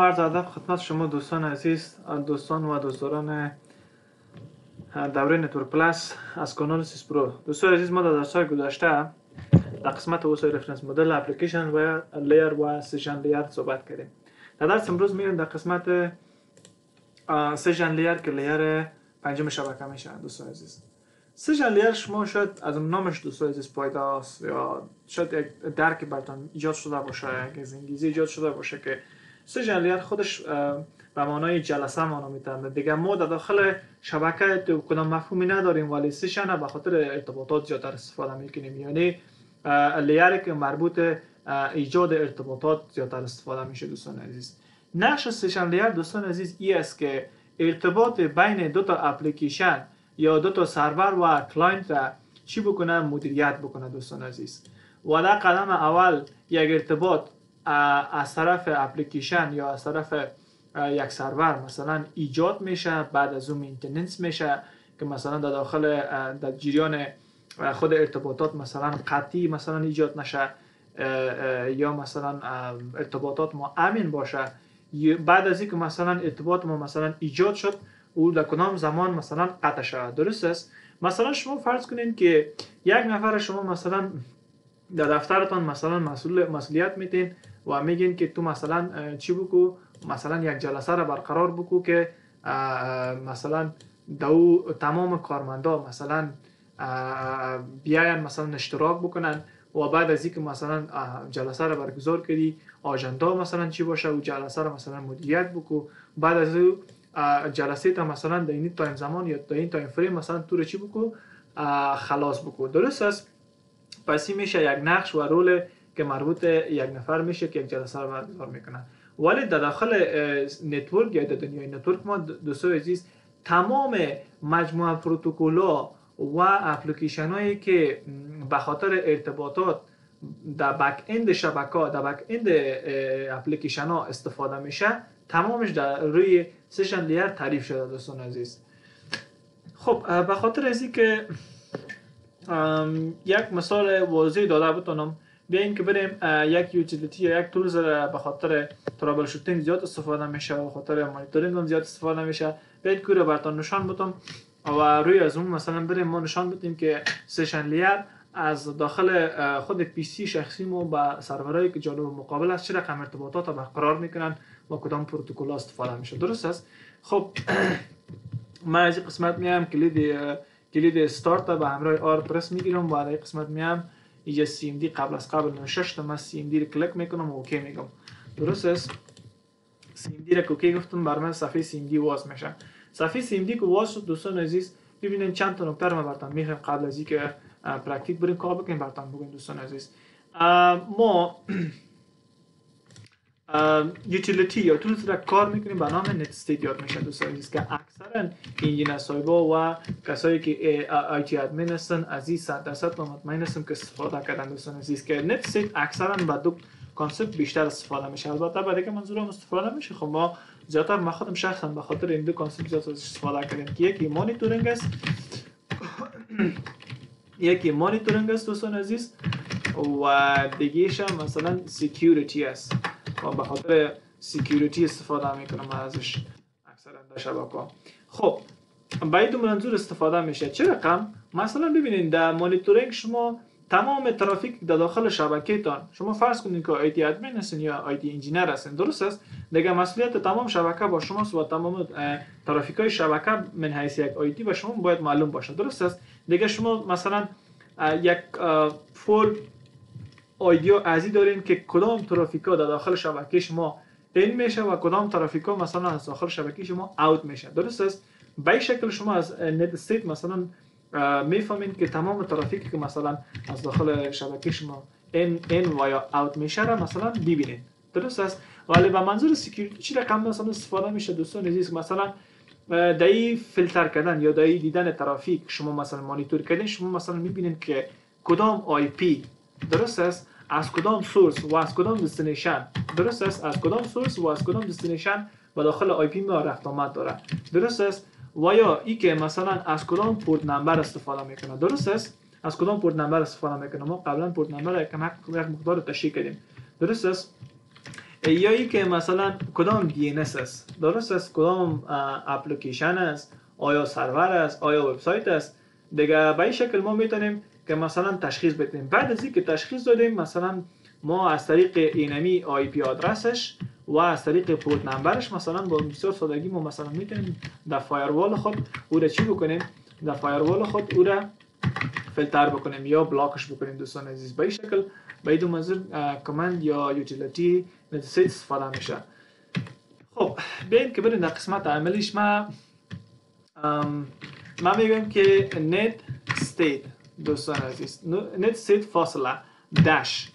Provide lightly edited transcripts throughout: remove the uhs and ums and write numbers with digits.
عرض ادب خدمت شما دوستان عزیز، دوستان و دوستداران دوره نتورک پلاس از کانال سیس پرو. دوستان عزیز، ما در درس‌های گذشته در قسمت وسایل رفرنس مدل اپلیکیشن و لیر و سیشن لیر صحبت کردیم. در درس امروز میریم در قسمت سیشن لیر که لیر پنجم شبکه میشه. دوستان عزیز، سیشن لیر شما شاید از نامش دوستان عزیز پیداست یا شاید یک درک براتون ایجاد شده باشه، یک انگیزه ایجاد شده باشه که سیشن لیر خودش به معنای جلسه معنا میتونه. دیگه ما در داخل شبکه کدام مفهومی نداریم، ولی سیشن به خاطر ارتباطات زیادتر استفاده میکنیم. یعنی لیری که مربوط ایجاد ارتباطات زیادتر استفاده میشه. دوستان عزیز، نقش سیشن لیر دوستان عزیز ای است که ارتباط بین دو تا اپلیکیشن یا دو تا سرور و کلاینت را چی بکنه؟ مدیریت بکنه. دوستان عزیز، و در قدم اول یک ارتباط از طرف اپلیکیشن یا از طرف یک سرور مثلا ایجاد میشه، بعد از اون مینتیننس میشه که مثلا در داخل در جریان خود ارتباطات مثلا قطعی مثلا ایجاد نشه یا مثلا ارتباطات ما امن باشه. بعد از اینکه مثلا ارتباط ما مثلا ایجاد شد، او در کدام زمان مثلا قطع شود. درست است؟ مثلا شما فرض کنین که یک نفر شما مثلا در دفترتان مثلا مسئولیت میتین و میگین که تو مثلا چی بکو، مثلا یک جلسه را برقرار بکو که مثلا دو تمام کارمندا مثلا بیاین مثلا اشتراک بکنن و بعد از اینکه مثلا جلسه را برگزار کردی آژندا مثلا چی باشه و جلسه را مثلا مدیریت بکو. بعد از جلسه تا مثلا در این تایم زمان یا در این تایم فریم مثلا تو رو چی بکو، خلاص بکو. درست است؟ پس این میشه یک نقش و رول که مربوط یک نفر میشه که یک جلسه رو برگزار میکنه. ولی در داخل نتورک یا در دنیای نتورک ما دوستان عزیز تمام مجموعه پروتکل‌ها و اپلیکیشن هایی که به خاطر ارتباطات در بک اند شبکه در بک اند اپلیکیشن ها استفاده میشه، تمامش در روی سیشن لیر تعریف شده. دوستان عزیز، خب به خاطر از اینکه یک مثال واضح داده بتونم، بیاین که بریم یک یوتیلیتی یا یک تولز به خاطر ترابل شوتینگ زیاد استفاده میشه و خاطر مانیتورینگ هم زیاد استفاده میشه، بیاین که رو براتون نشان بدم و روی از اون مثلا بریم ما نشان بدیم که سیشن لیر از داخل خود پی سی شخصی ما با سرورایی که جانب مقابل است چه رقم ارتباطات را برقرار میکنن و کدام پروتکل استفاده میشه. درست است؟ خب من از این قسمت میام کلید استارت به همراه آر پرس میگیرم و در این قسمت میام اینجا سی ام دی قبل از قبل نشسته، من سی ام دی رو کلیک میکنم و اوکی میگم. درست است؟ سی ام دی رو اوکی گفتم، بر من صفحه سی ام دی واز میشه. صفحه سی ام دی که واز شد دوستان عزیز، ببینید چند تا نکته رو من براتون میگم قبل از اینکه پرکتیک بریم کار بکنیم. براتون بگم دوستان عزیز، ما یوتیلیتی یا تولز را کار میکنیم به نام نت استیت یاد میشه. دوستان عزیز که اکثرا انجینیر سایبر و کسایی که آی تی ادمین هستن از این 100% مطمئن هستم که استفاده کردن. دوستان عزیز که نت استیت اکثرا با دو کانسپت بیشتر استفاده میشه. البته بعد که منظورم استفاده میشه، خب ما زیادتر من خودم شخصا به خاطر این دو کانسپت زیاد استفاده کردیم که یکی مانیتورینگ است یکی مانیتورینگ است دوستان عزیز و دیگه‌ش هم مثلا سکیوریتی است و به خاطر سکیوریتی استفاده میکنم ازش اکثرا در شبکه. خب باید منظور استفاده میشه چه رقم؟ مثلا ببینید در مانیتورینگ شما تمام ترافیک در داخل شبکه تان، شما فرض کنید که آی تی ادمین هستین یا آی تی انجینیر هستین. درست است؟ دیگه مسئولیت تمام شبکه با شماست و تمام ترافیک های شبکه من حیث یک آی تی و شما باید معلوم باشه. درست است؟ دیگه شما مثلا یک فول ایده ازی دارین که کدام ترافیکا در داخل شبکه شما این میشه و کدام ترافیکا مثلا از داخل شبکه شما اوت میشه. درست است؟ به این شکل شما از نت استیت مثلا میفهمین که تمام ترافیکی که مثلا از داخل شبکه شما این و یا اوت میشه را مثلا ببینید. درست است؟ ولی به منظور سکیوریتی چی رقم مثلا استفاده میشه دوستان عزیز؟ مثلا دایی فیلتر کردن یا دایی دیدن ترافیک شما مثلا مانیتور کردن، شما مثلا میبینید که کدام آی پی درست است، از کدام سورس و از کدام دستینیشن. درست است؟ از کدام سورس و از کدام دستینیشن و داخل آی پی ما رفت آمد داره. درست است؟ و یا ای که مثلا از کدام پورت نمبر استفاده میکنه. درست است؟ از کدام پورت نمبر استفاده میکنه. ما قبلا پورت نمبر یک مقدار تشریح کردیم. درست است؟ یا ای که مثلا کدام DNS است، درست است، کدام اپلیکیشن است، آیا سرور است، آیا وبسایت است. دیگه به این شکل ما میتونیم که مثلا تشخیص بدیم. بعد از اینکه تشخیص دادیم، مثلا ما از طریق اینمی آی پی آدرسش و از طریق پورت نمبرش مثلا با بسیار سادگی ما مثلا میتونیم در فایروال خود او را چی بکنیم، در فایروال خود او را فیلتر بکنیم یا بلاکش بکنیم. دوستان عزیز، به این شکل به این دو منظور کامند یا یوتیلیتی نتسیت استفاده میشه. خب بیاین که بریم در قسمت عملیش. ما میگم که نت استیت دوستان عزیز، نت استیت فاصله داش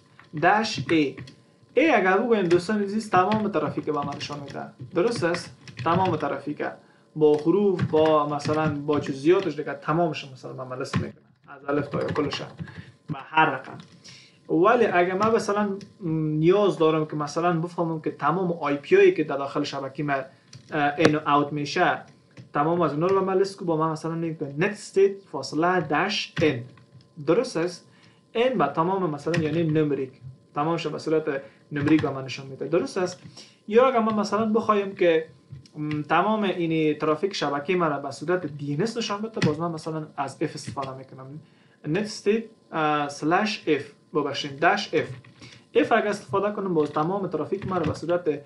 ای اگر بگویم دوستان عزیز تمام ترافیک به من نشان میده. درست است، تمام ترافیک با حروف با مثلا با جزئیاتش دیگه تمامش مثلا به من رسم میکنه از الف تا یا کلش و هر رقم. ولی اگر من مثلا نیاز دارم که مثلا بفهمم که تمام آی پی هایی که در داخل شبکه ما این و اوت میشه تمام از اونا رو به من لیست کو، با من مثلا میگم نت استیت فاصله داش ان. درست است، ان با تمام مثلا یعنی نمریک تمامش به صورت نمریک به من نشان میده. درست است. یا اگر من مثلا بخوایم که تمام این ترافیک شبکه ما را به صورت DNS نشان بده، باز من مثلا از اف استفاده میکنم، net state /f ببخشید dash f. اف اگر استفاده کنم باز تمام ترافیک ما را به صورت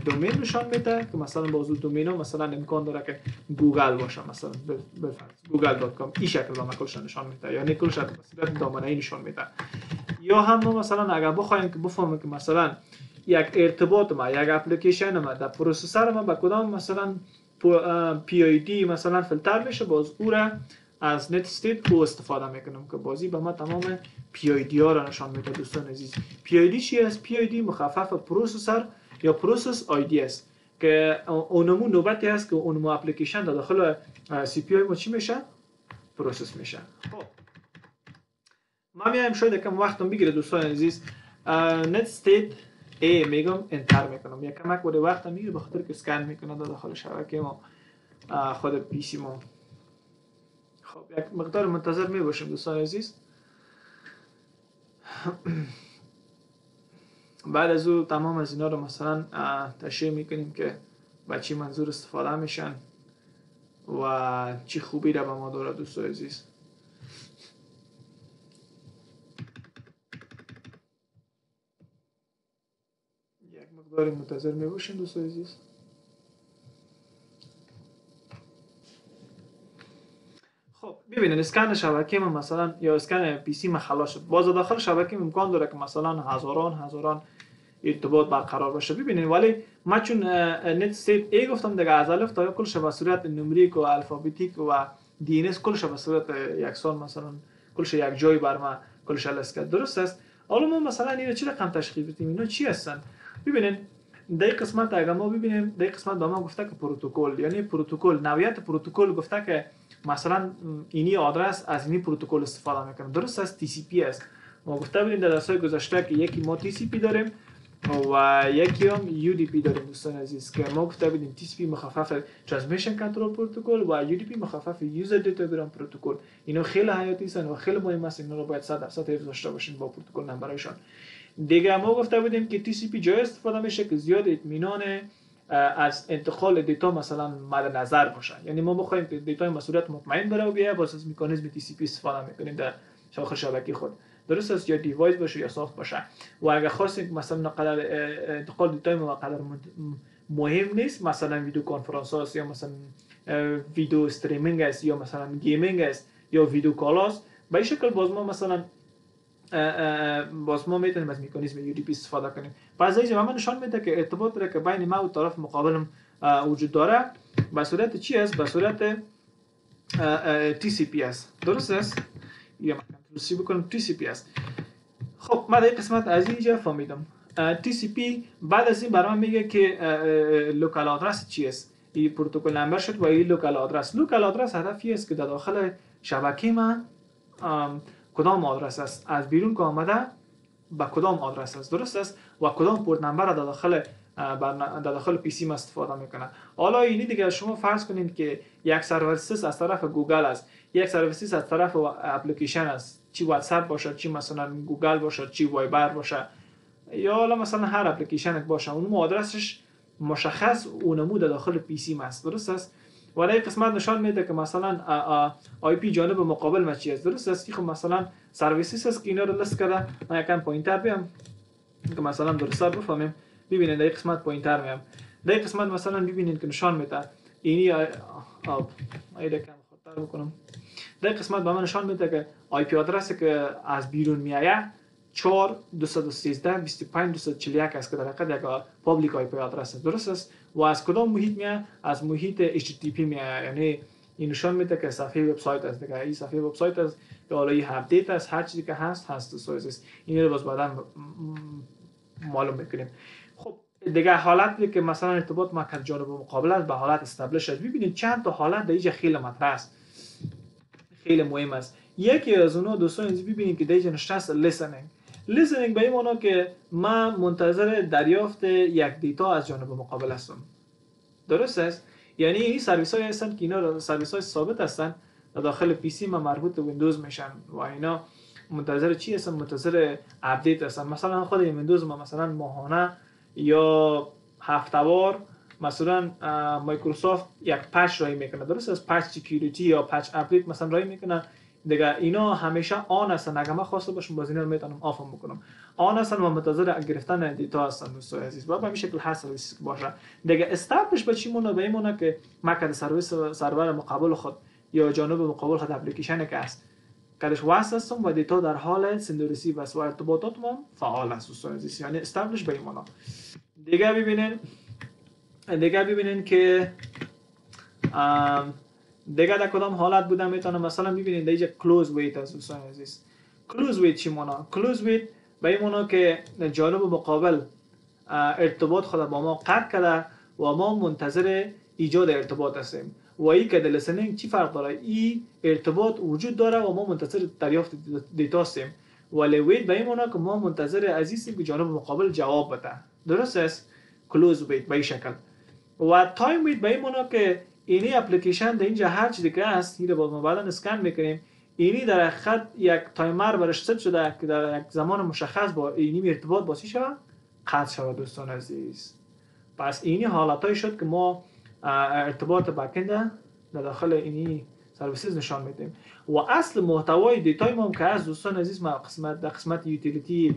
دومین نشان میده که مثلا باز دومین مثلا امکان داره که گوگل باشه، مثلا بفرض google.com این شکل با کلش نشان میده، یعنی کلش به صورت دامنه‌ای نشان میده. یا هم ما مثلا اگر بخوایم که بفهمیم که مثلا یک ارتباط ما یک اپلیکیشن ما در پروسسور ما با کدام مثلا PID مثلا فیلتر میشه، باز او را از نت استیت او استفاده میکنم که بازی به ما تمام PID ها را نشان میده. دوستان عزیز، PID چی است؟ PID مخفف پروسسور یا پروسس آیدی است که اونمو نوبتی است که اونمو اپلیکیشن در داخل سی پی ما چی میشه؟ پروسس میشه. خب ما میایم شاید یکم وقتم بگیره دوستان عزیز. نت استیت ای میگم انتر میکنم، یک کمک بوده وقتم میگیره به خاطر که اسکن میکنه در داخل شبکه ما خود پی سی ما. خب یک مقدار منتظر میباشیم دوستان عزیز. بعد از او تمام از اینا رو مثلا تشریح میکنیم که با چی منظور استفاده میشن و چی خوبی را به ما داره دوستان عزیز. یک مقدار منتظر میباشیم دوستان عزیز. خب ببینید اسکن شبکه ما مثلا یا اسکن پی سی ما خلاص شد، باز داخل شبکه امکان داره که مثلا هزاران ارتباط برقرار باشه. ببینید ولی ما چون نت استیت ای گفتم دیگه از الف تا یا کلش به صورت نمریک و الفابتیک و DNS کلش به صورت یکسان مثلا کلش یک جای بر ما کلش لیست کرد. درست است. حالا ما مثلا اینا چی رقم تشخیص بدیم؟ اینا چی هستن؟ ببینید در قسمت اگر ما ببینیم در قسمت ما گفته که پروتکل، یعنی پروتکل نوعیت پروتکل گفته که مثلا اینی آدرس از اینی پروتکل استفاده میکنه. درست است، TCP است. ما گفته بودیم در درس‌های گذشته که یکی ما TCP داریم و یکی هم UDP داریم دوستان عزیز که ما گفته بودیم TCP مخفف Transmission Control Protocol و UDP مخفف User Datagram Protocol. اینا خیلی حیاتی هستند و خیلی مهم است، اینا رو باید 100% حفظ داشته باشین با پروتکل نمبرشون. دیگه ما گفته بودیم که TCP جای استفاده میشه که زیاد اطمینان از انتقال دیتا مثلا مد نظر باشه، یعنی ما بخوایم که دیتا مسئولیت مطمئن بره و بیای واسه از مکانیزم TCP استفاده میکنیم در شاخه شبکه خود. درست است، یا دیوایس باشه یا سافت باشه. و اگر خواستیم مثلا قدر انتقال دیتا ما قدر مهم نیست، مثلا ویدیو کنفرانس است یا مثلا ویدیو استریمینگ است یا مثلا گیمینگ است یا ویدیو کال است، به این شکل باز ما مثلا باز ما میتونیم از مکانیزم UDP استفاده کنیم. پس اینجا من نشان میده که ارتباط را که بین ما و طرف مقابلم وجود داره به صورت چی است؟ به صورت TCP است. درست است؟ یا من کنترل سی بکنم TCP است. خب من در قسمت از اینجا فهمیدم TCP بعد از این برام میگه که لوکال آدرس چی است. این پروتکل نمبر شد و این لوکال آدرس. لوکال آدرس هدفی است که در داخل شبکه ما کدام آدرس است، از بیرون که آمده با کدام آدرس است. درست است، و کدام پورت نمبر در داخل پی سی ما استفاده میکنه. حالا اینی دیگه شما فرض کنید که یک سرویس از طرف گوگل است، یک سرویس از طرف اپلیکیشن است، چی واتساپ باشه، چی مثلا گوگل باشه، چی وایبر باشه، یا حالا مثلا هر اپلیکیشن باشه اون آدرسش مشخص و نمود داخل پی سی است، درست است. ولی قسمت نشان میده که مثلا آی پی جانب مقابل ما چی است، درست است. خب مثلا سرویسیس است که اینا رو لیست کرده. من یکم پوینتر بیام که مثلا درست بفهمیم. ببینید در قسمت پوینتر میام، در قسمت مثلا ببینید که نشان میده اینی ایده کم خطر بکنم. در قسمت به من نشان میده که آی پی آدرسی که از بیرون میآید 4.213.25.241 است که در حقیقت یک پابلیک آی پی آدرس است، درست است. و از کدام محیط میاد؟ از محیط HTTP میاد، یعنی این نشان میده که صفحه وبسایت است دیگه. این صفحه وبسایت است یا حالا این اپدیت است، هر چیزی که هست سویس. این رو باز بعدا معلوم میکنیم. خب دیگه حالتی که مثلا ارتباط ما از جانب مقابل است به حالت استابلیش است. ببینید چند تا حالت در اینجا خیلی مطرح است، خیلی مهم است. یکی از اونها دوستان اینجا ببینید که در اینجا نشسته است لیسنینگ به این معنی که من منتظر دریافت یک دیتا از جانب مقابل هستم، درست است. یعنی این سرویس های هستن که اینا سرویس های ثابت هستن داخل پی سی ما مربوط به ویندوز میشن و اینا منتظر چی هستن؟ منتظر اپدیت هستن. مثلا خود ویندوز ما مثلا ماهانه یا هفته‌وار مثلا مایکروسافت یک پچ رای میکنه، درست است، پچ سکیوریتی یا پچ اپدیت مثلا رای میکنه دیگه. اینا همیشه آن هستن، اگه من خواسته باشم باز اینا رو میتونم آف هم بکنم. آن هستن و منتظر گرفتن دیتا هستن دوستان عزیز. با به شکل هر سرویس باشه دیگه. استابلیش به چی مونه؟ به این مونه که مکد سرور مقابل خود یا جانب مقابل خود اپلیکیشنی که است کدش وصل هستم و دیتا در حال سند و ریسیو است و ارتباطات ما فعال است دوستان عزیز. یعنی استابلیش به این مونه. دیگه ببینین که دیگه در کدام حالت بودم میتونم مثلا ببینید اینجا کلوز ویت است دوستان عزیز. کلوز ویت چی معنی؟ کلوز ویت به این معنی که جانب مقابل ارتباط خود با ما قطع کرده و ما منتظر ایجاد ارتباط هستیم. و این که در لیسنینگ چی فرق داره؟ این ارتباط وجود داره و ما منتظر دریافت دیتا هستیم. ولی ویت به این معنی که ما منتظر عزیزیم که جانب مقابل جواب بده، درست است. کلوز ویت به این شکل. و تایم ویت به این معنی که اینی اپلیکیشن در اینجا هر چیزی که هست این رو ما بعدا اسکن میکنیم، اینی در خط یک تایمر برش ست شده که در یک زمان مشخص با اینی ارتباط با چی شود؟ قطع شود دوستان عزیز. پس اینی حالتایی شد که ما ارتباط بک‌اند در داخل اینی سرویسز نشان میدیم. و اصل محتوای دیتای ما که از دوستان عزیز ما قسمت یوتیلیتی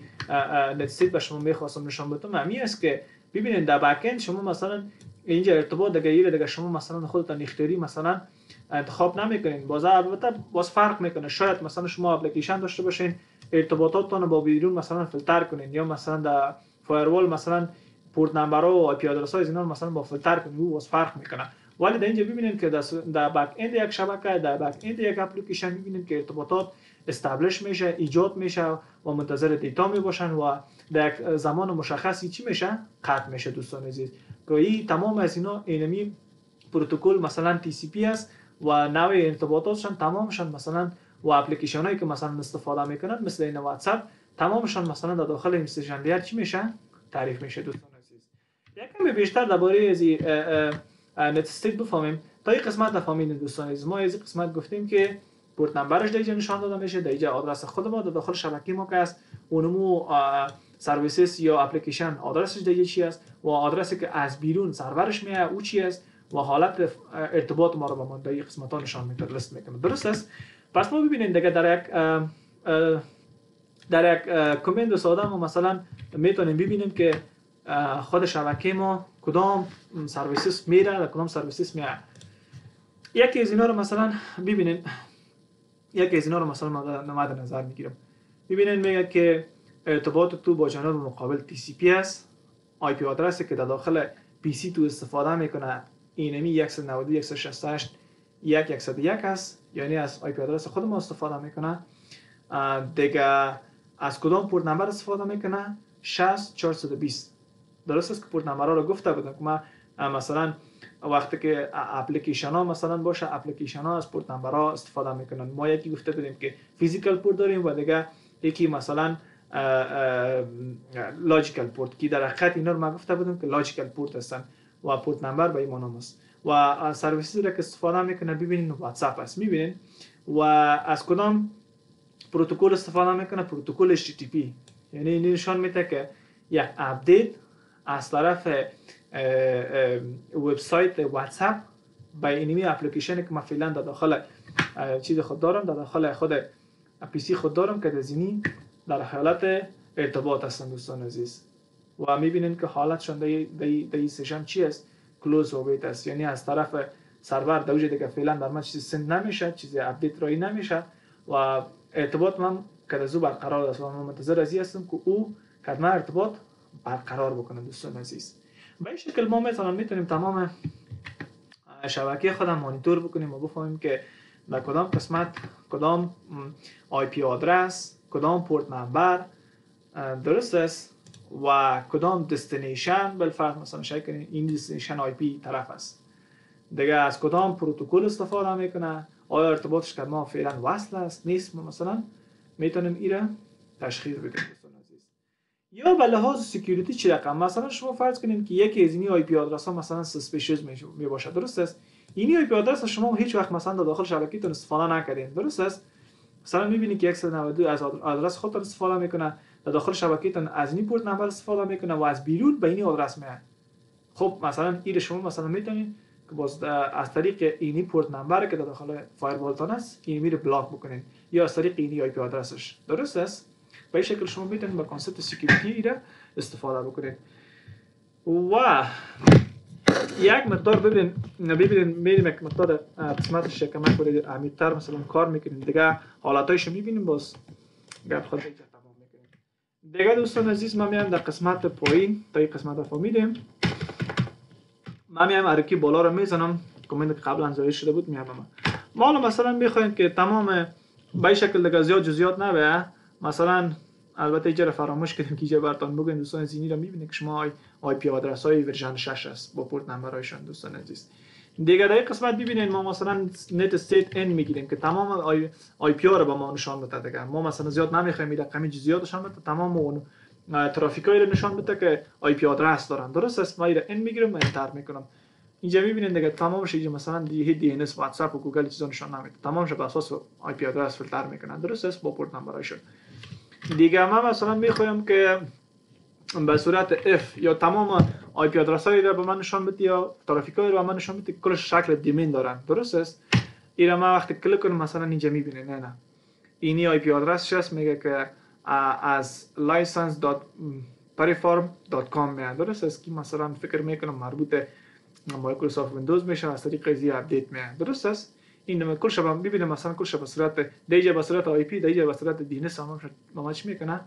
نتستیت به شما میخواستم نشان بدم همین است که ببینید در بک‌اند شما مثلا اینجا ارتباط دیگه شما مثلا خودتان اختیاری مثلا انتخاب نمیکنین. باز البته باز فرق میکنه. شاید مثلا شما اپلیکیشن داشته باشین ارتباطاتتون با بیرون مثلا فیلتر کنین یا مثلا در فایروال مثلا پورت نمبرها و آی پی آدرس های اینا مثلا با فیلتر کنین، او باز فرق میکنه. ولی در اینجا ببینید که در بک اند یک شبکه، در بک اند یک اپلیکیشن ببینید که ارتباطات استابلیش میشه، ایجاد میشه و منتظر دیتا میباشن و در یک زمان مشخصی چی میشه؟ قطع میشه دوستان عزیز. که تمام از اینا اینمی پروتکل مثلا تی سی پی است و نوع ارتباطاتشان تمامشان مثلا و اپلیکیشن هایی که مثلا استفاده میکنن مثل این واتساپ تمامشان مثلا در داخل اینستیشن لیر چی میشه؟ تعریف میشه دوستان عزیز. یکم بیشتر درباره از نتستیت بفهمیم. تا این قسمت فهمیدین دوستان عزیز. ما از این قسمت گفتیم که پورت نمبرش در اینجا نشان داده میشه، در اینجا آدرس خود ما در داخل شبکه ما که است، اونمو سرویسز یا اپلیکیشن آدرسش دیگه چی است و آدرسی که از بیرون سرورش میاد او چی است و حالت ارتباط ما رو با ما در این قسمت ها نشان میده، لیست میکنه، درست است. پس ما ببینید دیگه در یک کامند ساده ما مثلا میتونیم ببینیم که خود شبکه ما کدام سرویسز میره و کدام سرویسز میاد. یکی از اینا رو مثلا ببینید، یکی از اینا رو مثلا ما در نظر میگیرم. ببینید میگه که ارتباط تو با جانب مقابل تی سی پی است، آی پی آدرسی که در داخل پی سی تو استفاده میکنه اینمی 192.168.1.101 است، یعنی از آی پی آدرس خود ما استفاده میکنه. دیگه از کدام پورت نمبر استفاده میکنه؟ 60420. درست است که پورت نمبرها رو گفته بودم که ما مثلا وقتی که اپلیکیشن ها مثلا باشه اپلیکیشن ها از پورت نمبرها استفاده میکنن. ما یکی گفته بودیم که فیزیکال پورت داریم و دیگه یکی مثلا لاجیکال پورت که در حقیقت اینا رو ما گفته بودم که لاجیکال پورت هستن و پورت نمبر به این معنی است. و سرویسی رو که استفاده میکنه ببینید واتساپ است، میبینید و از کدام پروتکل استفاده میکنه؟ پروتکل HTTP. یعنی این نشان میده که یک اپدیت از طرف وبسایت واتساپ به اینمی اپلیکیشن که من فعلا در داخل چیز خود دارم، در داخل خود پی سی خود دارم که دزینی در حالت ارتباط هستند دوستان عزیز. و میبینین که حالتشون در این سیشن چی است؟ کلوز ویت است. یعنی از طرف سرور در وجه دیگه فعلا در من چیزی سند نمیشه، چیزی اپدیت رایی نمیشه و ارتباط من که دزو برقرار است و من منتظر از این هستم که او کدما ارتباط برقرار بکنه دوستان عزیز. به این شکل ما مثلا میتونیم تمام شبکه خودم مانیتور بکنیم و بفهمیم که در کدام قسمت کدام آی پی آدرس، کدام پورت نمبر درست است و کدام دستینیشن بالفرض مثلا شاید کنین این دستینیشن آی پی طرف است دیگه، از کدام پروتکل استفاده میکنه، آیا ارتباطش که ما فعلا وصل است نیست، مثلا میتونیم ایره تشخیص بدیم دوستان عزیز. یا به لحاظ سکیوریتی چی رقم، مثلا شما فرض کنید که یکی از این آی پی آدرس ها مثلا سسپیشیس می باشه، درست است؟ این آی پی آدرس شما هیچ وقت مثلا در داخل شبکه‌تون استفاده نکردین، درست است؟ مثلا می‌بینید که 192 از آدرس خودتون استفاده میکنه، در داخل شبکه‌تون از این پورت نمبر استفاده میکنه و از بیرون به این آدرس میاد. خب مثلا این شما مثلا میتونید که باز از طریق اینی پورت نمبر که در داخل فایروالتون است این میره بلاک بکنین یا از طریق اینی آی پی آدرسش، درست است؟ به این شکل شما میتونید با کانسپت سکیوریتی ایره استفاده بکنید. و یک مقدار ببینید میریم یک مقدار قسمت شکمک برای عمیق‌تر مثلا کار میکنیم دیگه، حالاتایش میبینیم باز گپ خود دیگه تمام میکنیم دیگه. دوستان عزیز ما میایم در قسمت پایین تا این قسمت فهمیدیم، ما میایم حرکی بالا رو میزنم کامنت که قبلا ظاهر شده بود میام ما مثلا میخوایم که تمام به شکل دیگه زیاد جزئیات نبه، مثلا البته اینجا فراموش کردیم که اینجا براتون بگم دوستان زینی رو میبینید که شما آی پی آدرس های ورژن 6 است با پورت نمبرایشان دوستان عزیز. دیگه در این قسمت ببینید ما مثلا نت استیت ان میگیریم که تمام آی پی ها رو به ما نشان بده دیگه. ما مثلا زیاد نمیخوایم این رقم جزئیاتشان بده، تمام اون ترافیکایی رو نشان بده که آی پی آدرس دارن، درست است؟ ما این ان میگیرم و انتر میکنم. اینجا میبینید دیگه تمامش اینجا مثلا دی ان اس واتساپ و گوگل چیزا نشان نمیده، تمامش بر اساس آی پی آدرس فیلتر میکنن، درست است؟ با پورت نمبرایشون. دیگه ما مثلا میخوایم که به صورت F یا تمام آی پی آدرس هایی رو به من نشان بده یا ترافیک هایی رو به من نشان بده کلش شکل دیمین دارن، درست است؟ این ما وقتی کلیک کنم مثلا اینجا میبینه نه اینی آی پی آدرس هست میگه که از license.pariform.com میاد، درست است؟ که مثلا فکر میکنم مربوط مایکروسافت ویندوز میشه، از طریق قضیه اپدیت میاد، درست است؟ این کل شب ببینیم مثلا کل شب به صورت دیجا به صورت آی پی دیجا به صورت دی ان اس هم چی میکنه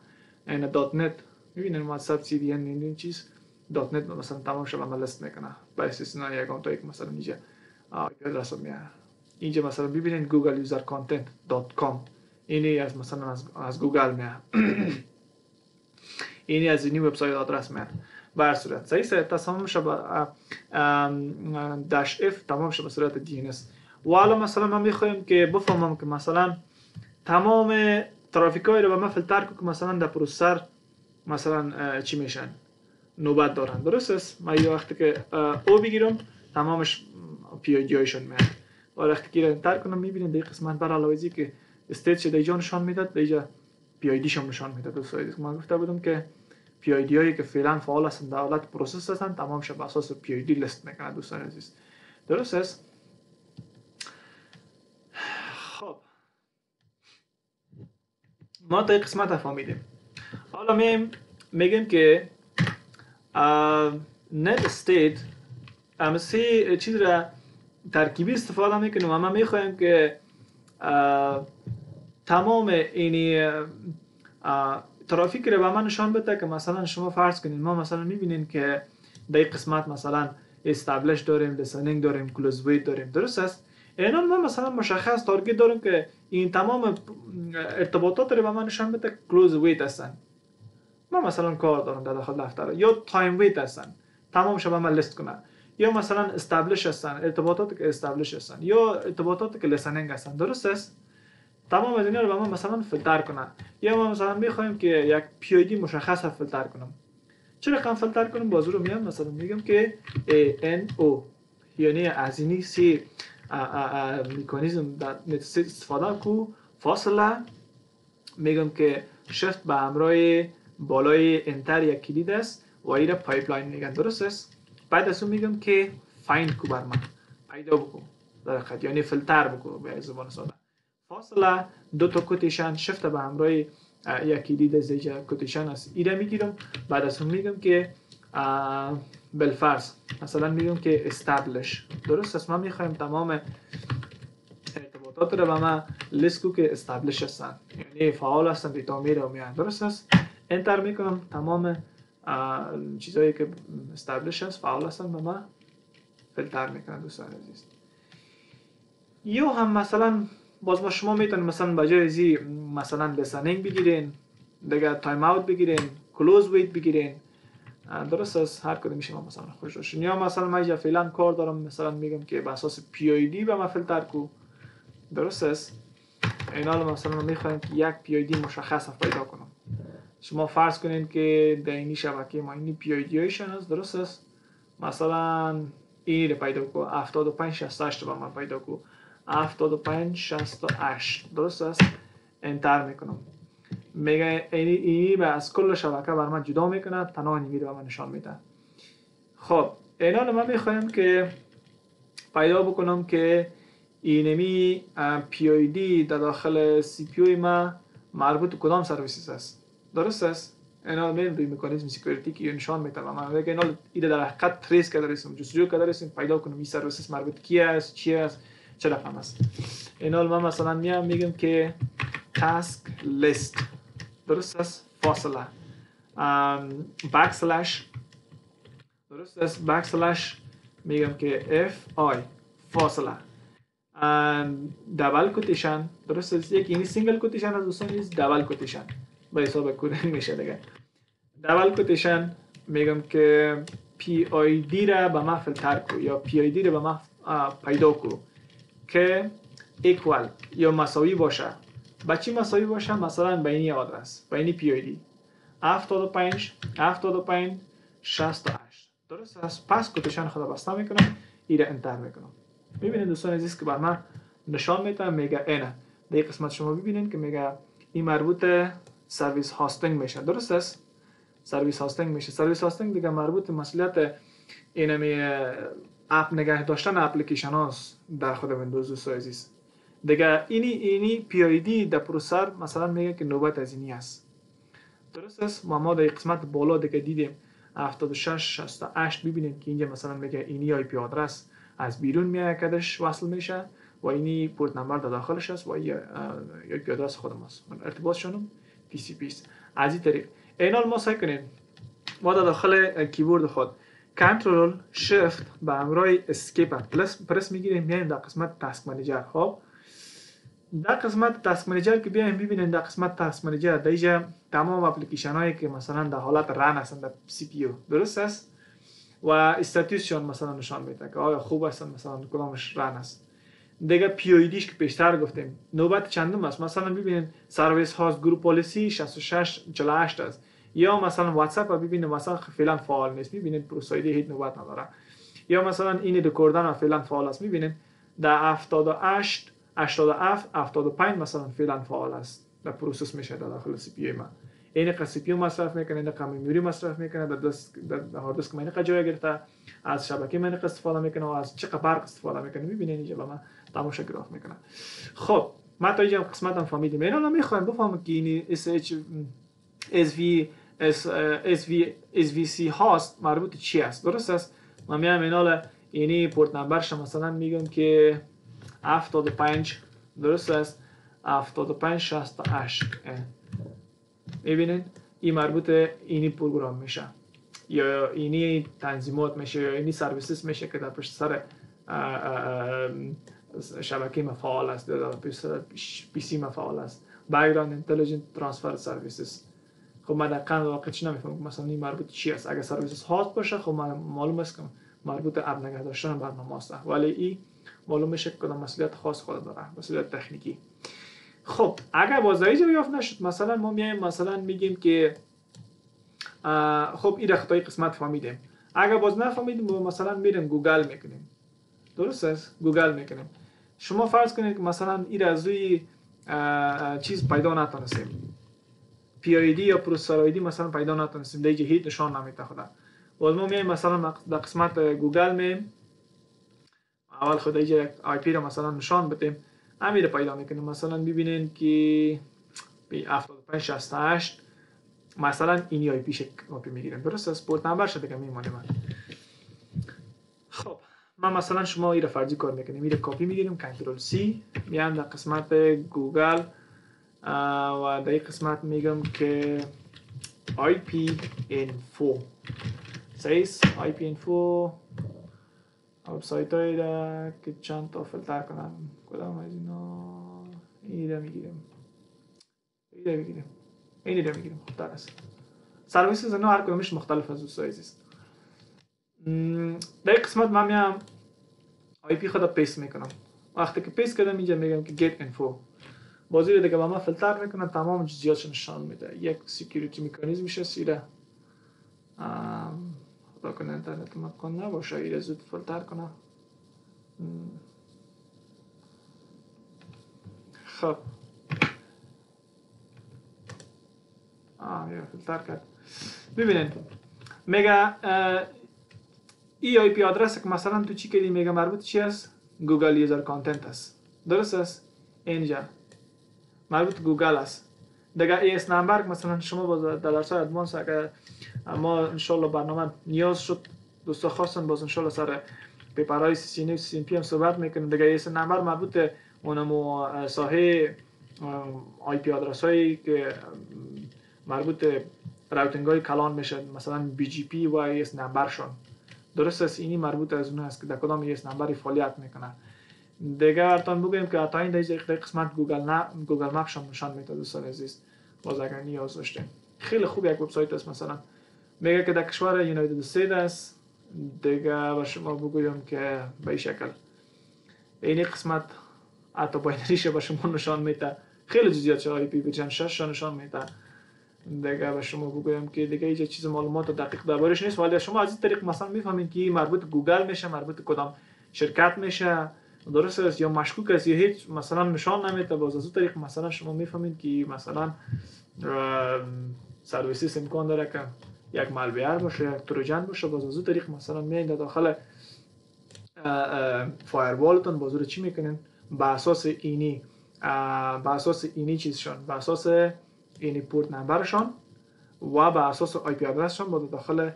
این دات نت میبینیم واتساپ سی دی ان این چیز دات نت مثلا تمام شب عمل است میکنه با استثنای اکانت هایی که مثلا اینجا آی پی آدرس میاد. اینجا مثلا ببینید گوگل یوزر کانتنت دات کام اینی از مثلا از گوگل میاد اینی از این وبسایت آدرس میاد بر صورت صحیح است. تمام شب داش اف تمام شب به صورت دی ان اس. و حالا مثلا ما میخوایم که بفهمم که مثلا تمام ترافیکایی رو به من فیلتر کنم که مثلا در پروسسور مثلا چی میشن نوبت دارن، درست است؟ ما یه وقتی که او بگیرم تمامش پی آی دی هایشون میاد و وقتی که انتر کنم میبینید در قسمت بر علاوه که استیت شده اینجا نشان میداد اینجا پی آی دی شون نشان میداد. دوستان ما گفته بودم که پی آی دی هایی که فعلا فعال هستن در حالت پروسس هستن تمامش بر اساس پی آی دی لیست میکنه دوستان عزیز، درست است؟ خب ما تا این قسمت فهمیدیم. حالا میگیم که نت استیت هم سه چیز را ترکیبی استفاده میکنیم و ما میخوایم که تمام اینی ترافیک رو به من نشان بده که مثلا شما فرض کنید ما مثلا میبینیم که در این قسمت مثلا استابلیش داریم، لیسنینگ داریم، کلوز ویت داریم، درست است؟ اینا ما مثلا مشخص تارگت داریم که این تمام ارتباطات رو به من نشان بده کلوز ویت هستن. ما مثلا کار دارم در داخل دفتر یا تایم ویت هستن تمامش به من لیست کنه، یا مثلا استابلیش هستن ارتباطاتی که استابلیش هستن یا ارتباطاتی که لیسنینگ هستن، درست است؟ تمام از اینا رو به ما مثلا فیلتر کنه. یا ما مثلا میخوایم که یک پی آی دی مشخص فیلتر کنم. چه رقم فیلتر کنم؟ بازو رو میام مثلا میگم که ANO یعنی از اینی سی مکانیزم در استفاده کو فاصله میگم که شفت به همراه بالای انتر یک کلید است و این را پایپلاین میگن. درست است؟ بعد از اون میگم که فایند کو بر من پیدا بکن در حقیقت، یعنی فیلتر بکن به زبان ساده. فاصله دو تا کوتیشن شفت به همراه یک کلید زیج کوتیشن است، ایره میگیرم. بعد از اون میگم که بالفرض مثلا میگم که استابلش. درست است؟ ما میخوایم تمام ارتباطات رو به ما لیست کو که استابلش هستن، یعنی فعال هستن، دیتا میره و میان. درست است؟ انتر میکنم، تمام چیزایی که استابلش هست فعال هستن به ما فیلتر میکنن. دوستان عزیز، یا هم مثلا باز ما شما میتونید مثلا بجای ازی مثلا لسنینگ بگیرین، دیگه تایم اوت بگیرین، کلوز ویت بگیرین. درست است؟ هر کدومش ما مثلا خوش باشین. یا مثلا من اینجا فعلا کار دارم، مثلا میگم که به اساس پی آی دی به ما فیلتر کو. درست است؟ اینا مثلا ما میخوایم که یک پی آی دی مشخص پیدا کنم. شما فرض کنین که در این شبکه ما این پی آی دی هایشان است. درست است؟ مثلا این رو پیدا کو، 75 68 رو به من پیدا کو، 75 68. درست است؟ انتر میکنم، میگه اینی به از کل شبکه بر من جدا میکنه، تنها اینی رو به من نشان میده. خب اینا رو من میخوایم که پیدا بکنم که اینمی پی آی دی در داخل سی پی یو ما مربوط کدام سرویسز است. درست است؟ اینا میریم روی مکانیزم سکیوریتی که نشان میده و من میگه اینا ایده در حقیقت تریس کرده رسیم، جستجو کرده رسیم، پیدا کنم این سرویسز مربوط کی است، چی است، چه رقم است. اینا من مثلا میگم که تاسک لیست. درست است؟ فاصله بکسلش. درست است؟ بکسلش میگم که اف آی فاصله دبل کوتیشن. درست است؟ یک اینی سینگل کوتیشن از دوستان نیست، دبل کوتیشن به حساب کودنگ میشه دیگه. دبل کوتیشن میگم که پی آی دی را به ما فیلتر کو یا پی آی دی را به ما پیدا کو که ایکوال یا مساوی باشه. با چی مساوی باشه؟ مثلا به این آدرس، به این پی آی دی 75 68. درست است؟ پس کوتیشن خود بسته میکنم، این را انتر میکنم. ببینید دوستان عزیز که بر من نشان میده، میگه اینه در قسمت شما ببینید که میگه این مربوط سرویس هاستینگ میشه. درست است؟ سرویس هاستینگ میشه. سرویس هاستینگ دیگه مربوط مسئولیت اینمی اپ نگه داشتن اپلیکیشن هاست در خود ویندوز. دوستان عزیز دیگه اینی پی آی دی در پروسر مثلا میگه که نوبت از اینی است. درست است؟ ما در قسمت بالا دیگه دیدیم 76 68 ببینید که اینجا مثلا میگه اینی آی پی آدرس از بیرون میاد کدش وصل میشه و اینی پورت نمبر در داخلش است و یا پی آدرس خودم است. ارتباطشون تی سی پی است. از این طریق اینا ما سعی کنیم ما در داخل کیبورد خود کنترل شیفت به همراه اسکیپ پرس میگیریم، میایم در قسمت تاسک منیجر. خب در قسمت تاسک منیجر که بیایم ببینید، در قسمت تاسک منیجر در اینجا تمام اپلیکیشن هایی که مثلا در حالت رن هستند در سی پی یو. درست است؟ و استاتوسشون مثلا نشان میده که آیا خوب هستن، مثلا کدامش رن است. دیگه پی او دیش که پیشتر گفتیم نوبت چندم است. مثلا ببینید سرویس هاست گروپ پالیسی 66 48 است، یا مثلا واتساپ ببینید مثلا فعلا فعال نیست، ببینید پروسایدی هیچ نوبت نداره. یا مثلا این رکوردن فعلا فعال است، ببینید در 78 87 75 مثلا فعلا فعال است، در پروسس میشه در داخل سی پی یو ما. این که سی پی یو مصرف میکنه، این که مموری مصرف میکنه، در هارد دیسک من جای گرفته، از شبکه من استفاده میکنه و از چه برق استفاده میکنه. میبینید اینجا با من تماشا گراف میکنه. خب ما تا اینجا قسمت هم فهمیدیم. اینا رو میخوایم بفهمم که این SVC هاست مربوط چی است. درست است؟ ما میام اینا اینی پورت نمبرش مثلا میگم که 75. درست است؟ 75 68. میبینید این مربوط اینی پروگرام میشه یا اینی تنظیمات میشه یا اینی سرویسز میشه که در پشت سر شبکه ما فعال است، در پشت سر پی سی ما فعال است. بک‌گراند اینتلیجنت ترانسفر سرویسز. خب ما دقیقاً واقعا نمیفهمم مثلا این مربوط چی است. اگه سرویسز هاست باشه خب معلوم است که مربوط اپ نگه داشتن برنامه است، ولی این معلوم میشه که کدام مسئولیت خاص خود داره، مسئولیت تکنیکی. خب اگر بازدهی یافت نشد، مثلا ما میایم مثلا میگیم که خب این خطای قسمت فهمیدیم. اگر باز نفهمیدیم مثلا میریم گوگل میکنیم. درست است؟ گوگل میکنیم. شما فرض کنید که مثلا این از روی چیز پیدا نتونستیم، PID یا پروسسور آیدی مثلا پیدا نتونستیم دیگه هیچ نشان نمیده خدا. باز ما میایم مثلا در قسمت گوگل میم اول خود یک آی پی رو مثلا نشان بدیم امیر پیدا میکنیم. مثلا ببینین که 7568 مثلا این آی پی کپی میگیریم. درست است؟ پورت نمبر شده که میمونه من. خب من مثلا شما این رو فرضی کار میکنیم، این رو کپی میگیریم، کنترل سی میام در قسمت گوگل و در این قسمت میگم که IP info سیس IP info وبسایت های را که چند تا فیلتر کنم کدام از اینا این را میگیریم این را میگیریم. خب در است سرویس از اینا هر کدامش مختلف از دوستای عزیز. در این قسمت من میام IP خود پیست میکنم. وقتی که پیست کردم اینجا میگم که get info بازی رو دیگه با ما فیلتر میکنن، تمام جزئیاتش نشان میده. یک سکیوریتی مکانیزمش هست ایره خدا کنه اینترنت مکان نباشه ایره زود فیلتر کنه. خب میره فیلتر کرد. ببینید میگه ای آی پی آدرس که مثلا تو چی کردی میگه مربوط چی است؟ گوگل یوزر کانتنت است. درست است؟ اینجا مربوط گوگل است. دیگه ایس نمبر مثلا شما باز در درس ادوانس اگر ما ان شاء الله برنامه نیاز شد دوستا خواستن باز ان شاء الله سر پیپرهای سی سی پی هم صحبت میکنیم. دیگه ایس نمبر مربوط اونمو ساحه آی پی آدرس هایی که مربوط راوتینگ های کلان میشه، مثلا بی جی پی و ایس نمبر شون. درست است؟ اینی مربوط از اون است که در کدام ایس نمبری فعالیت میکنه. دیگه ارتان بگویم که تا این دیگه قسمت گوگل مپ شما نشان میده دوستان عزیز. باز اگر نیاز داشته خیلی خوب یک وبسایت است. مثلا میگه که در کشور یونایتد استیت است. دیگه با شما بگویم که به این شکل این قسمت حتی باینریش به شما نشان میده. خیلی جزئیات آی پی ورژن 6 نشان میده. دیگه به شما بگویم که دیگه هیچ چیز معلومات دقیق دربارش نیست، ولی شما از این طریق مثلا میفهمید که مربوط گوگل میشه، مربوط کدام شرکت میشه. درست است یا مشکوک است یا هیچ مثلا نشان نمیده. باز از اون طریق مثلا شما میفهمید که مثلا سرویس امکان داره که یک مالویر باشه، یک تروجن باشه. باز از اون طریق مثلا میایین داخل فایروالتون باز رو چی میکنین؟ به اساس اینی چیزشون، به اساس اینی پورت نمبرشون و به اساس آی پی آدرسشون باز داخل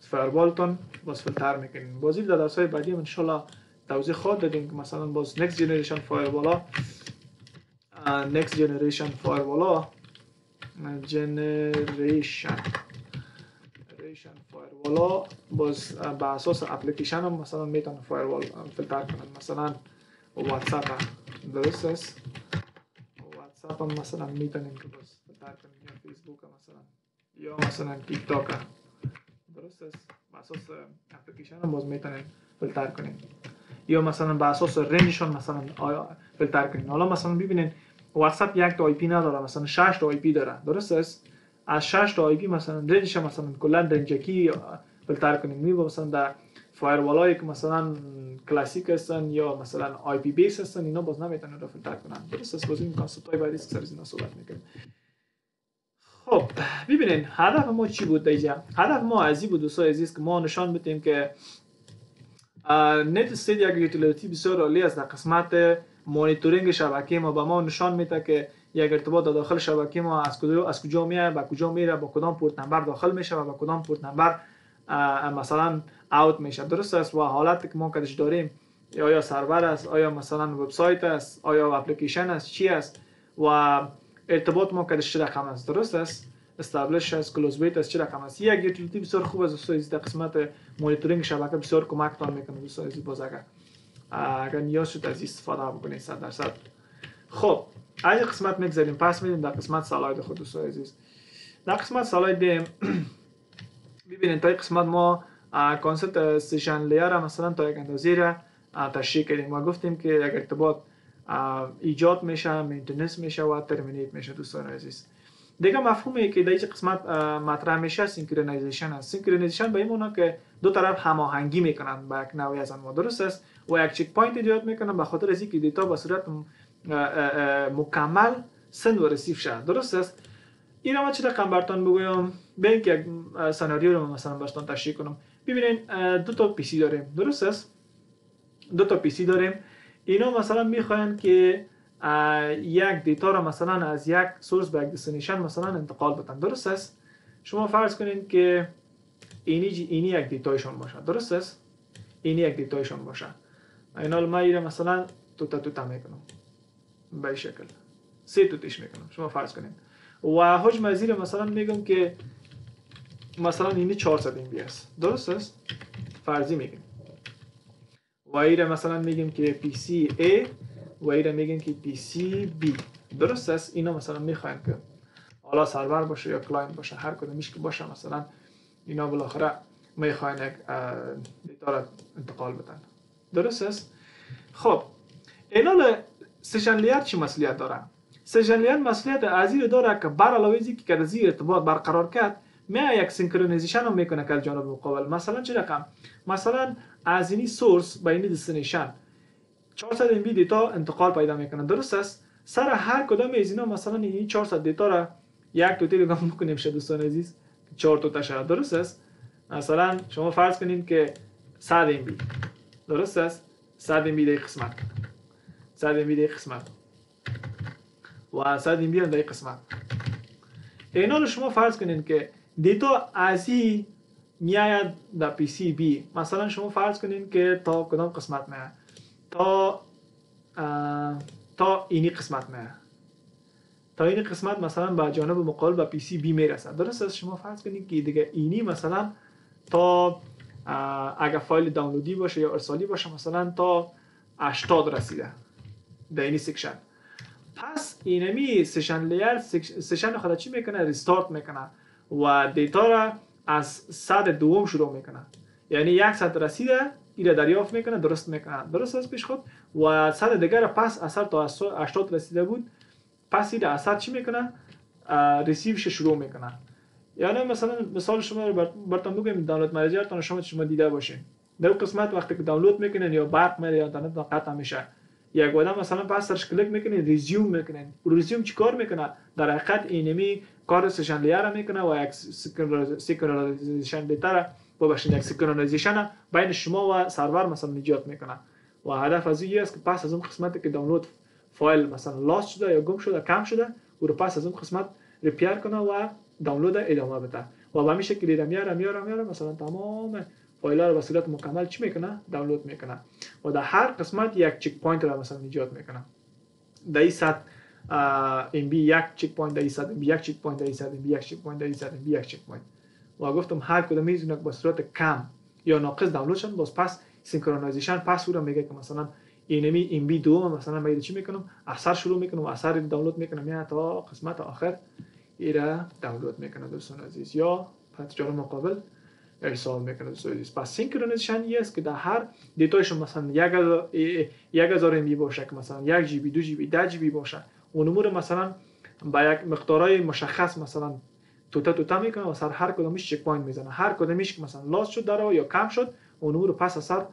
فایروالتون باز فیلتر میکنین. بازی در درس‌های بعدی ان شاء الله توضیح خواهد دادیم که مثلا باز next generation firewall باز به اساس اپلیکیشن هم مثلا میتونه فایروال فیلتر کنن. مثلا واتساپ درست است؟ واتساپ هم مثلا میتونیم که باز فیلتر کنیم، یا فیسبوک مثلا، یا مثلا تیک تاک درست است؟ به اساس اپلیکیشن هم باز میتونیم فیلتر کنیم، یا مثلا به اساس رنجشون مثلا فیلتر کنیم. حالا مثلا ببینید واتساپ یک تا آی پی نداره، مثلا 6 تا آی پی داره. درست است؟ از 6 تا آی پی مثلا رنجش مثلا کلا رنجکی فیلتر کنیم. میبینید مثلا در فایروالایی که مثلا کلاسیک هستن یا مثلا آی پی بیس هستن اینا باز نمیتونن رو فیلتر کنن. درست است؟ باز این کانسپت های بعدی سر اینا صحبت میکنیم. خب ببینید هدف ما چی بود دیگه؟ هدف ما از این بود دوستای عزیز که ما نشان بدیم که نت استیت یک یوتیلیتی بسیار عالی است در قسمت مانیتورینگ شبکه ما. به ما نشان میده که یک ارتباط داخل شبکه ما از کجا میاد، به کجا میره، با کدام پورت نمبر داخل میشه و با کدام پورت نمبر مثلا اوت میشه. درست است؟ و حالتی که ما کدش داریم آیا سرور است، آیا مثلا وبسایت است، آیا اپلیکیشن است، چی است و ارتباط ما کدش چه رقم است. درست است؟ استابلیش است، کلوز بیت است، چه رقم است. یک یوتیلیتی بسیار خوب است دوستان عزیز در قسمت مانیتورینگ شبکه. بسیار کمکتان میکنه دوستان عزیز. باز اگر نیاز شد از استفاده بکنید 100%. خب از این قسمت میگذاریم پس میریم در قسمت سلاید خود دوستان عزیز. در قسمت سلاید ببینید تا این قسمت ما کانسپت سیشن لیر مثلا تا یک اندازه را تشریح کردیم و گفتیم که یک ارتباط ایجاد میشه، مینتیننس میشه و ترمینیت میشه دوستان عزیز. دیگه مفهومی که در این قسمت مطرح میشه سینکرونایزیشن است. سینکرونایزیشن به این معنی که دو طرف هماهنگی میکنن با یک نوعی از انواع. درست است؟ و یک چک پوینت ایجاد میکنن به خاطر از اینکه دیتا به صورت مکمل سند و رسیف شد. درست است؟ این ما چه رقم براتون بگویم؟ به اینکه یک سناریو رو مثلا براتون تشریح کنم. ببینید دو تا پی سی داریم. درست است؟ دو تا پی سی داریم. اینا مثلا میخواین که یک دیتا رو مثلا از یک سورس به یک دستینیشن مثلا انتقال بدن. درست است؟ شما فرض کنید که اینی یک دیتایشون باشه. درست است؟ اینی یک دیتایشون باشه. اینا ما ایره مثلا توتا میکنم به این شکل 3 توتیش میکنم. شما فرض کنید و حجم از این مثلا میگم که مثلا اینی 400 ام بی است. درست است؟ فرضی میگیم و ایره مثلا میگیم که پی سی A و ایره میگیم که پی سی B. درست است؟ اینا مثلا میخواین که حالا سرور باشه یا کلاینت باشه، هر کدومش که باشه مثلا اینا بالاخره میخواین یک دیتا را انتقال بدن. درست است؟ خب اینا سشن لیر چی مسئولیت داره؟ سشن لیر مسئولیت از این داره که بر علاوه از اینکه از این ارتباط برقرار کرد، میاد یک سینکرونیزیشن هم میکنه که از جانب مقابل. مثلا چه رقم؟ مثلا از این سورس به این دستینیشن 400 ام بی دیتا انتقال پیدا میکنه. درست است؟ سر هر کدام از اینا مثلا این 400 دیتا را یک توتی دیگه میکنیم شه دوستان عزیز 4 تا شد. درست است؟ مثلا شما فرض کنید که 100 ام بی. درست است؟ 100 ام بی در قسمت 100 ام بی در قسمت و 100 ام بی در قسمت. اینا رو شما فرض کنید که دیتا از این میآید در پی سی بی. مثلا شما فرض کنید که تا کدام قسمت میآید؟ تا اینی قسمت میآید. تا این قسمت مثلا به جانب مقابل به پی سی بی میرسد. درست است؟ شما فرض کنید که دیگه اینی مثلا تا اگر فایل دانلودی باشه یا ارسالی باشه مثلا تا 80 رسیده در این سیکشن. پس اینمی سشن لیر سشن خود چی میکنه؟ ریستارت میکنه و دیتا را از صد دوم شروع میکنه. یعنی 100 رسیده ایره دریافت میکنه، درست میکنه. درست است پیش خود و صد دیگر پس اثر تا 80 رسیده بود، پس ایره اثر چی میکنه؟ ریسیوش شروع میکنه. یعنی مثلا مثال شما رو براتون بگم، دانلود منیجرتون شما دیده باشین. در قسمت وقتی که دانلود میکنین یا برق میره یا اینترنت قطع میشه، یک وقت مثلا پس سرش کلیک میکنین ریزیوم میکنین. ریزیوم چیکار میکنه؟ در حقیقت اینمی کار سشن لیر میکنه و یک سینکرونایزیشن دیتا یک سینکرونایزیشن بین شما و سرور مثلا ایجاد میکنه و هدف از این است که پس از اون قسمتی که دانلود فایل مثلا لاست شده یا گم شده کم شده او رو پس از اون قسمت ریپیر کنه و دانلود ادامه بده و به همین شکل میاره مثلا تمام فایل ها رو به صورت مکمل چی میکنه؟ دانلود میکنه و در هر قسمت یک چک پوینت رو مثلا ایجاد میکنه. در این 100 ام بی یک چک پوینت، در این 100 ام بی یک چک پوینت، در این 100 ام بی یک چک پوینت، در این 100 ام بی یک چک پوینت. و گفتم هر کدوم از اینا به صورت کم یا ناقص دانلود شدن، باز پس سینکرونایزیشن پس او رو میگه که مثلا اینمی ام بی دوم مثلا من چی میکنم؟ اثر شروع میکنم و اثر دانلود میکنم یا تا قسمت آخر ایره دانلود میکنه دوستان عزیز یا پس جانب مقابل ارسال میکنه دوستان عزیز. پس سینکرونیزیشن است که در هر دیتایش مثلا 1000 ام بی باشه که مثلا 1 جی بی 2 جی بی 10 جی بی باشه اون امور مثلا با یک مقدارهای مشخص مثلا توتا میکنه و سر هر کدومش چک پوینت میزنه. هر کدومش که مثلا لاست شد داره یا کم شد اون امور پس اثر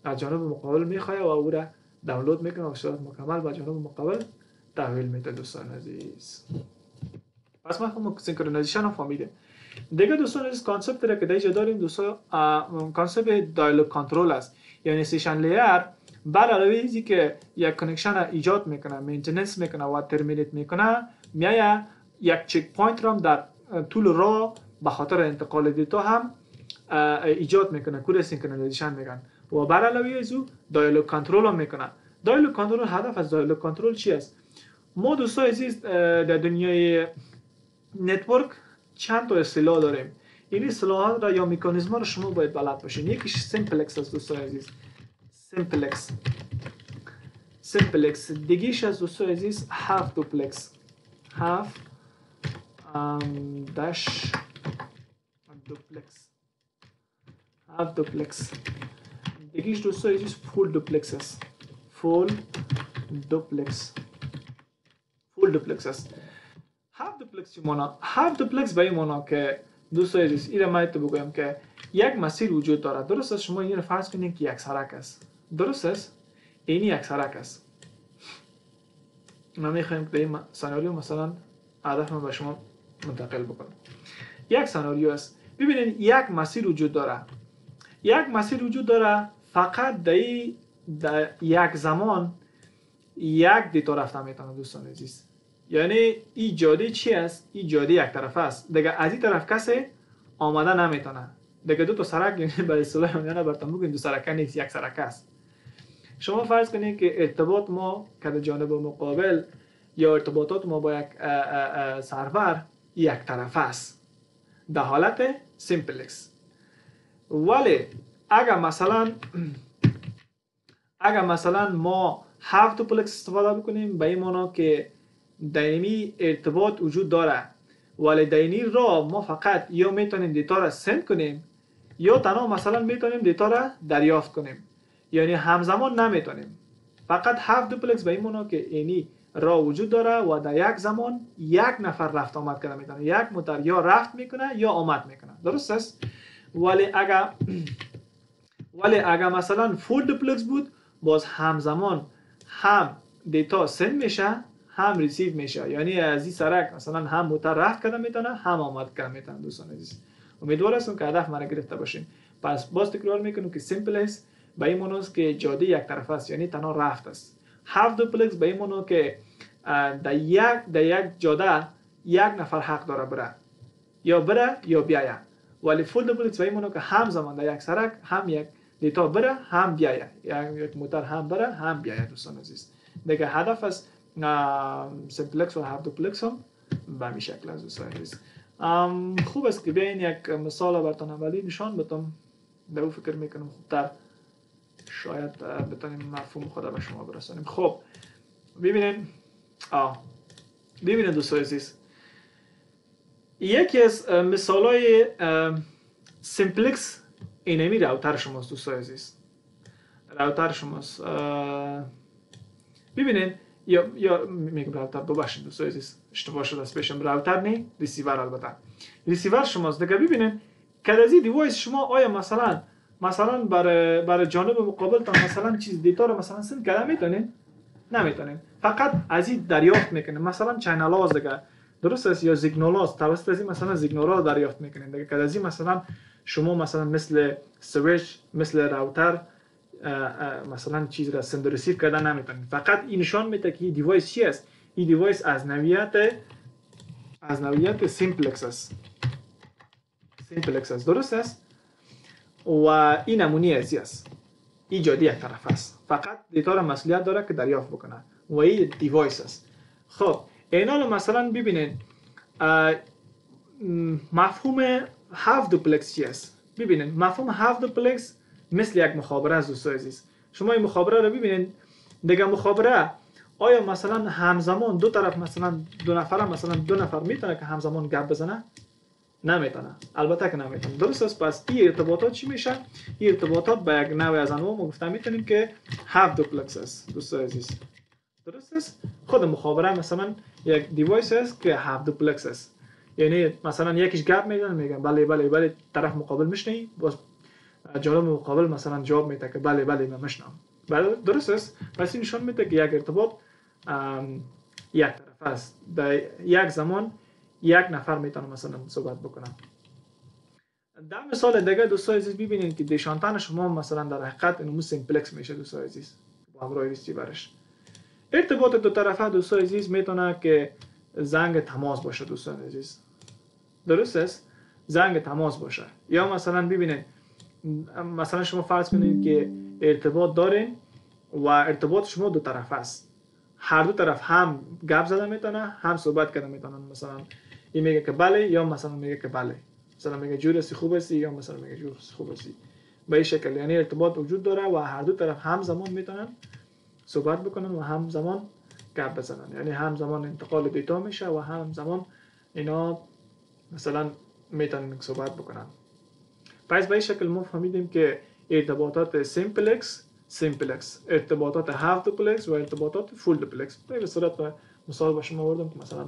از جانب مقابل میخواد و او را دانلود میکنه و صورت مکمل به جانب مقابل تحویل میده دوستان عزیز. پس ما سینکرونایزیشن رو فهمیدیم. دیگه دوستان عزیز کانسپت را که دیگه داریم دوستان کانسپت دایالوگ کنترل است. یعنی سشن لیر بر علاوه اینکه که یک کانکشن ایجاد میکنه، مینتیننس میکنه و ترمینیت میکنه، میاد یک چک پوینت را در طول راه به خاطر انتقال دیتا هم ایجاد میکنه. کور سینکرونایزیشن میگن و بر علاوه از او دایالوگ کنترل هم میکنه. دایالوگ کنترل هدف از دایالوگ کنترل چی است؟ ما دوستان عزیز در دنیای نتورک چند تا اصطلاح داریم. این اصطلاحات را یا مکانیزم‌ها را شما باید بلد باشین. یکیش سیمپلکس است دوستان عزیز. سیمپلکس دیگه‌اش از دوستان عزیز هاف دوپلکس. هاف داش دوپلکس. هاف دوپلکس. دیگه‌اش دوستان عزیز فول دوپلکس است. فول دوپلکس است. هاف دوپلکس چی مانا؟ هاف دوپلکس به این مانا که دوستان عزیز این را من بگویم که یک مسیر وجود دارد. درست است؟ شما این را فرض کنید که یک سرک است. درست است؟ اینی یک سرک است. ما میخوایم که این سناریو مثلا هدف ما به شما منتقل بکنم. یک سناریو است. ببینید یک مسیر وجود داره. یک مسیر وجود داره، فقط در یک زمان یک دیتا رفتن میتونه دوستان عزیز. یعنی این جاده چی است؟ این جاده یک طرف است. دیگه از این طرف کسی آمده نمیتونه. دیگه دو تا سرک، یعنی به اصطلاح یعنی براتون بگم دو سرک نیست، یک سرک است. شما فرض کنید که ارتباط ما که در جانب مقابل یا ارتباطات ما با یک سرور یک طرف است در حالت سیمپلکس. ولی اگر مثلا ما 7 دوپلکس استفاده بکنیم، به این معنی که دائمی ارتباط وجود داره، ولی در این راه ما فقط یا میتونیم دیتا را سند کنیم یا تنها مثلا میتونیم دیتا را دریافت کنیم، یعنی همزمان نمیتونیم. فقط 7 دوپلکس به این معنی که اینی راه وجود داره و در یک زمان یک نفر رفت آمد کنه میتونه، یک موتور یا رفت میکنه یا آمد میکنه، درست است؟ ولی اگر مثلا فول دوپلکس بود، باز همزمان هم دیتا سند میشه هم ریسیو میشه، یعنی از این سرک مثلا هم موتور رفت کنه میتونه هم آمد کنه میتونه. دوستان عزیز امیدوار هستم که هدف مرا گرفته باشین. پس باز تکرار میکنم که سیمپل است به این معنی است که جاده یک طرف است، یعنی تنها رفت است. هاف دوپلکس به این معنی که در یک جاده یک نفر حق داره بره یا بیایه. ولی فول دوپلکس به این معنی که همزمان در یک سرک هم یک دیتا بره هم بیایه، یعنی یک موتور هم بره هم بیایه. دوستان عزیز دیگه هدف از سیمپلکس و هاف دوپلکس هم به همین شکل است. دوستان عزیز خوب است که بیاین یک مثال براتون اولی نشان بدم. در او فکر میکنم خوبتر شاید بتونیم مفهوم خود به شما برسانیم. خب ببینید دوستان عزیز، یکی از مثالای سیمپلکس اینمی راوتر شماست. دوستان عزیز راوتر شماست. ببینید یا میگم راوتر، ببخشید دوستان عزیز اشتباه شده است، پیشم راوتر نه، ریسیور. البته ریسیور شماست. دیگه ببینید که از این دیوایس شما آیا مثلا برای جانب مقابل تا مثلا چیز دیتا رو مثلا سند کرده میتونین؟ نمیتونین. فقط از این دریافت میکنین. مثلا چینل هاست دیگه، درست است، یا سیگنال هاست، توسط از این مثلا سیگنال ها رو دریافت میکنین دیگه. که از این مثلا شما مثلا مثل سویچ، مثل راوتر مثلا چیز را سند و ریسیو کردن نمیتونین. فقط این نشان میده که این دیوایس چی است. این دیوایس از نوعیت سیمپلکس است. درست است. و این نمونه ازی است. این جاده یک طرف است، فقط دیتا را مسئولیت داره که دریافت بکنه و این دیوایس است. خب اینا مثلا ببینید مفهوم هاف دوپلکس چی است. ببینید مفهوم هاف دوپلکس مثل یک مخابره است. دوستان عزیز شما این مخابره رو ببینید دیگه. مخابره آیا مثلا همزمان دو طرف مثلا دو نفر میتونه که همزمان گپ بزنه؟ نمیتونه، البته که نمیتونه. درست است. پس این ارتباطات چی میشه؟ این ارتباطات به یک نوع از انواع ما گفته میتونیم که هاف دوپلکس است. دوستان عزیز درست است. خود مخابره مثلا یک دیوایس است که هاف دوپلکس است، یعنی مثلا یکیش گپ میزنه میگه بله طرف مقابل میشنی، باز جانب مقابل مثلا جواب میده که بله من میشنم. بله درست است. پس این نشون میده که یک ارتباط یک طرف است، در یک زمان یک نفر میتونه مثلا صحبت بکنه. در مثال دیگه دوستان عزیز ببینید که دیشانتن شما مثلا در حقیقت اینو سیمپلکس میشه. دوستان عزیز با همراه ریسیورش ارتباط دو طرفه دوستان عزیز میتونه که زنگ تماس باشه. دوستان عزیز درست است، زنگ تماس باشه. یا مثلا ببینید مثلا شما فرض کنید که ارتباط دارین و ارتباط شما دو طرفه است، هر دو طرف هم گپ زدن میتونه هم صحبت کردن میتونن. مثلا این میگه که بله یا مثلا میگه که بله، مثلا میگه جور هستی خوب هستی یا مثلا میگه جور خوب هستی. به این شکل یعنی ارتباط وجود داره و هر دو طرف همزمان میتونن صحبت بکنن و همزمان گپ بزنن، یعنی همزمان انتقال دیتا میشه و همزمان اینا مثلا میتونن صحبت بکنن. پس به این شکل ما فهمیدیم که ارتباطات سیمپلکس، ارتباطات هاف دوپلکس و ارتباطات فول دوپلکس. به صورت مثال با شما آوردم که مثلا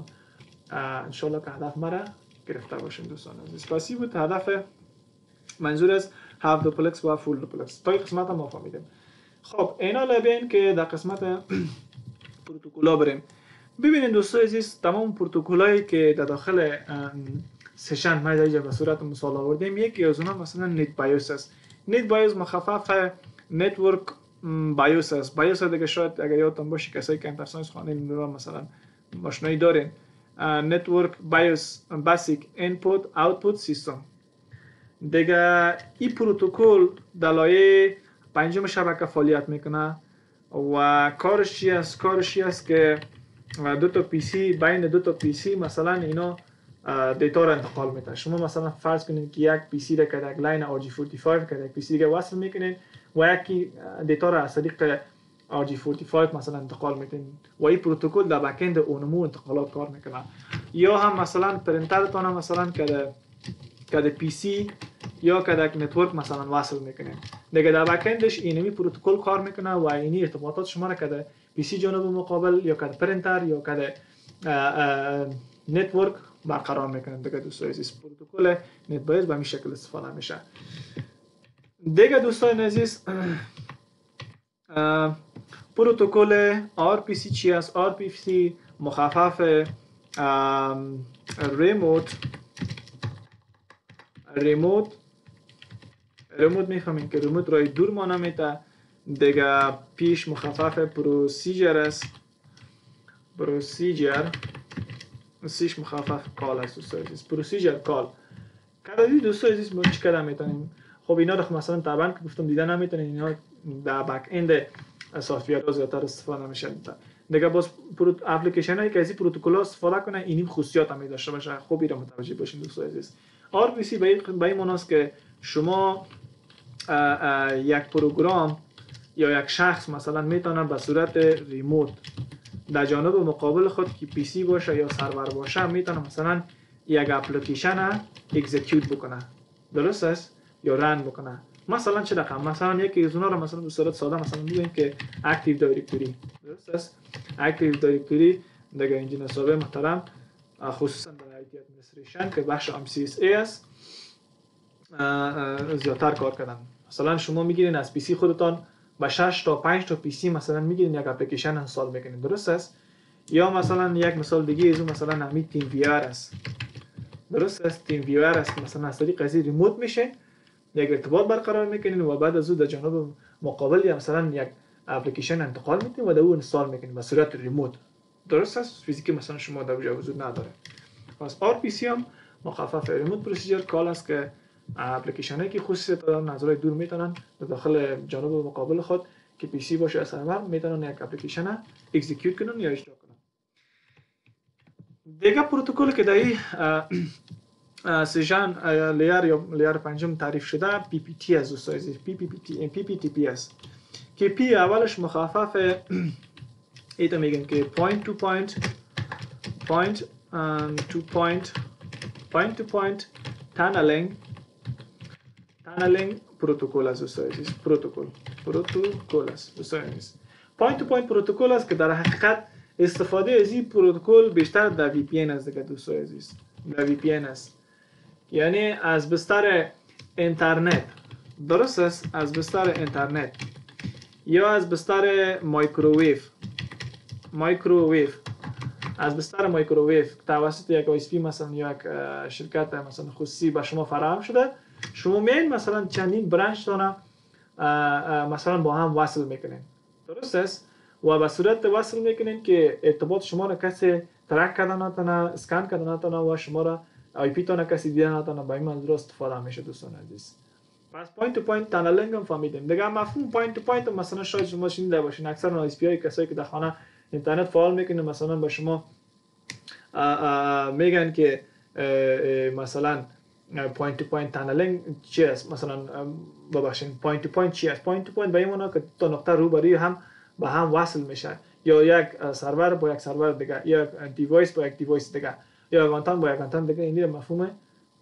انشالله که هدف مرا گرفته باشین. دوستان عزیز پس بود هدف منظور از هاف دوپلکس و فول دوپلکس. تا این قسمت ما فهمیدیم. خب اینا لبین که در قسمت پروتکولا بریم. ببینید دوستان عزیز، تمام پروتکل‌هایی که در داخل سشن ما در به صورت مثال آوردیم، یکی از اونها مثلا نت بایوس است. نت بایوس مخفف نتورک بایوس است. بایوس دیگه شاید اگر یادتون باشه کسایی که کامپیوتر ساینس خوانین مثلا آشنایی دارین. نتورک بایوس بیسیک اینپوت آوتپوت سیستم. دیگه این پروتکل در لایه پنجم شبکه فعالیت میکنه و کارش چی است؟ کارش چی است که دو تا پی سی بین دو تا پی سی مثلا اینا دیتا را انتقال میده. شما مثلا فرض کنید که یک پی سی را که یک لاین RG45 که یک پی سی دیگه وصل میکنین و یکی دیتا را از طریق RG45 مثلا انتقال میدین و این پروتکل در بک‌اند اونمو انتقالات کار میکنه. یا هم مثلا پرینترتون مثلا که پی سی یا که یک نتورک مثلا وصل میکنین، دیگه در بک‌اندش اینمی پروتکل کار میکنه و اینی ارتباطات شما را که پی سی جانب مقابل یا که پرینتر یا که نتورک برقرار میکنه. دیگه دوستان عزیز پروتکل نت بایوس به این شکل استفاده میشه. دیگه دوستان عزیز پروتکل RPC چی است؟ RPC مخفف ریموت میفهمین که ریموت رای دور مانه میده. دیگه پیش مخفف پروسیجر است. سیش مخفف کال است دوستان عزیز. پروسیجر کال کدی دوستان عزیز ما چیکار میتونیم؟ خب اینا رو مثلا طبعا که گفتم دیدن نمیتونین، اینا در بک اند سافت ویر زیادتر استفاده میشه. دیگه باز اپلیکیشن هایی که از این پروتکل استفاده کنه این خصوصیات هم داشته باشه. خوب اینا متوجه باشین دوستان عزیز. RPC به این معنی است که شما یک پروگرام یا یک شخص مثلا میتونه به صورت ریموت در جانب مقابل خود که پی سی باشه یا سرور باشه میتونه مثلا یک اپلیکیشن اکزیکیوت بکنه، درست است، یا رن بکنه. مثلا چه رقم؟ مثلا یکی از اونها رو مثلا به صورت ساده مثلا میگیم که اکتیو دایرکتوری، درست است. اکتیو دایرکتوری دیگه انجینیر صاحب محترم خصوصا در آیتی ادمنستریشن که بخش MCSA است زیادتر کار کردن. مثلا شما میگیرین از پی سی خودتان با 6 تا 5 تا پی سی مثلا میگیرین یک اپلیکیشن انستال میکنین، درست است. یا مثلا یک مثال دیگه از مثلا همین تیم وی آر است، درست است. تیم وی آر است مثلا از طریق از ریموت میشه یک ارتباط برقرار میکنین و بعد از اون در جانب مقابل یا مثلا یک اپلیکیشن انتقال میدین و در اون انستال میکنین به صورت ریموت، درست است. فیزیکی مثلا شما در اونجا وجود نداره. پس RPC هم مخفف ریموت پروسیجر کال است که اپلیکیشن هایی که خصوصیت دارن نظرهای دور میتونن در داخل جانب مقابل خود که پی سی باشه یا سرور میتونن یک اپلیکیشن اکزیکیوت کنن یا اجرا کنن. دیگه پروتکل که در این سیژن لیر پنجم تعریف شده پی پی تی از دوستان عزیز. پی پی تی پی است که پی اولش مخفف ایتا میگن که پوینت تو پوینت تانلینگ پروتکل است دوستان عزیز. پروتکل است دوستان عزیز. پوینت تو پوینت پروتکل است که در حقیقت استفاده از این پروتکل بیشتر در وی پی ان است دیگه دوستان عزیز. در وی پی ان است، یعنی از بستر اینترنت، درست است، از بستر اینترنت یا از بستر مایکروویو از بستر مایکروویو توسط یک آی اس پی مثلا یا یک شرکت مثلا خصوصی به شما فراهم شده، شما میین مثلا چندین برانچ تونه مثلا با هم وصل میکنین، درست است. و به صورت وصل میکنین که ارتباط شما را کسی ترک کرده نتونه، اسکن کرده نتونه و شما را آی پی تونه کسی دیده نتونه. با این منظور استفاده میشه دوستان عزیز. پس پوینت تو پوینت تانلینگ هم فهمیدیم. دیگه مفهوم پوینت تو پوینت مثلا شاید شما شنیده باشین اکثر آی اس پی های کسایی که در خانه اینترنت فعال میکنه مثلا با شما میگن که مثلا پوینت تو پوینت تانلینگ چی است؟ مثلا ببخشید پوینت تو پوینت چی است؟ پوینت تو پوینت به این معنی که تا نقطه روبروی هم با هم وصل میشه، یا یک سرور با یک سرور دیگه، یا دیوایس با یک دیوایس دیگه، یا یک آنتن با یک آنتن دیگه. این مفهوم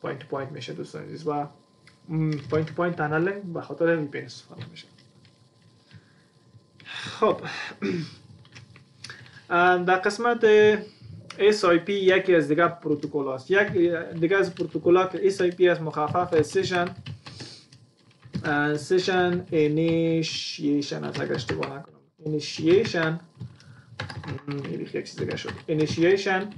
پوینت تو پوینت میشه دوستان عزیز. و پوینت تو پوینت تانلینگ به خاطر وی پی ان استفاده میشه. خب در قسمت SIP یکی از دیگر پروتکل است. یک دیگر از پروتکل ها که SIP است مخفف سیشن اینیشیشن است اگر اشتباه نکنم. اینیشیشن این یک چیز دیگه شد. اینیشیشن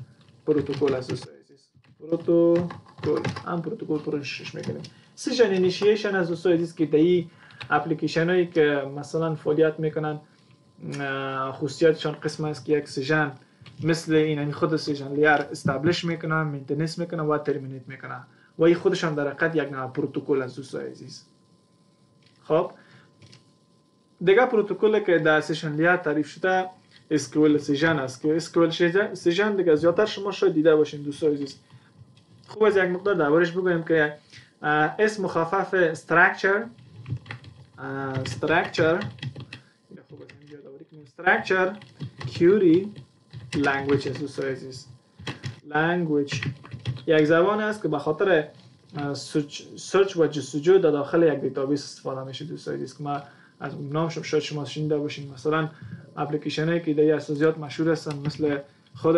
پروتکل است دوستان عزیز. پروتکل هم پروتکل پروشش میکنیم. سیشن اینیشیشن از دوستان عزیز که دایی اپلیکیشن هایی که مثلا فعالیت میکنن خصوصیاتشان قسم است که یک سیژن مثل این خود سیژن لیر استابلیش میکنن، مینتیننس میکنن و ترمینیت میکنن و این خودشان در حقیقت یک نوع پروتکل است دوستان عزیز. خب دیگه پروتکلی که در سیژن لیر تعریف شده اسکیول سیژن است که اسکیول سیژن دیگه زیادتر شما شاید دیده باشین دوستان عزیز. خوب از یک مقدار دربارش بگویم که اسم مخفف استراکچر structure query language است دوستان عزیز. language یک زبان است که به خاطر سرچ و جستجو در داخل یک دیتابیس استفاده میشه دوستان عزیز که ما از نامش شاید شما شنیده باشین. مثلا اپلیکیشن هایی که در اساسیات مشهور هستن مثل خود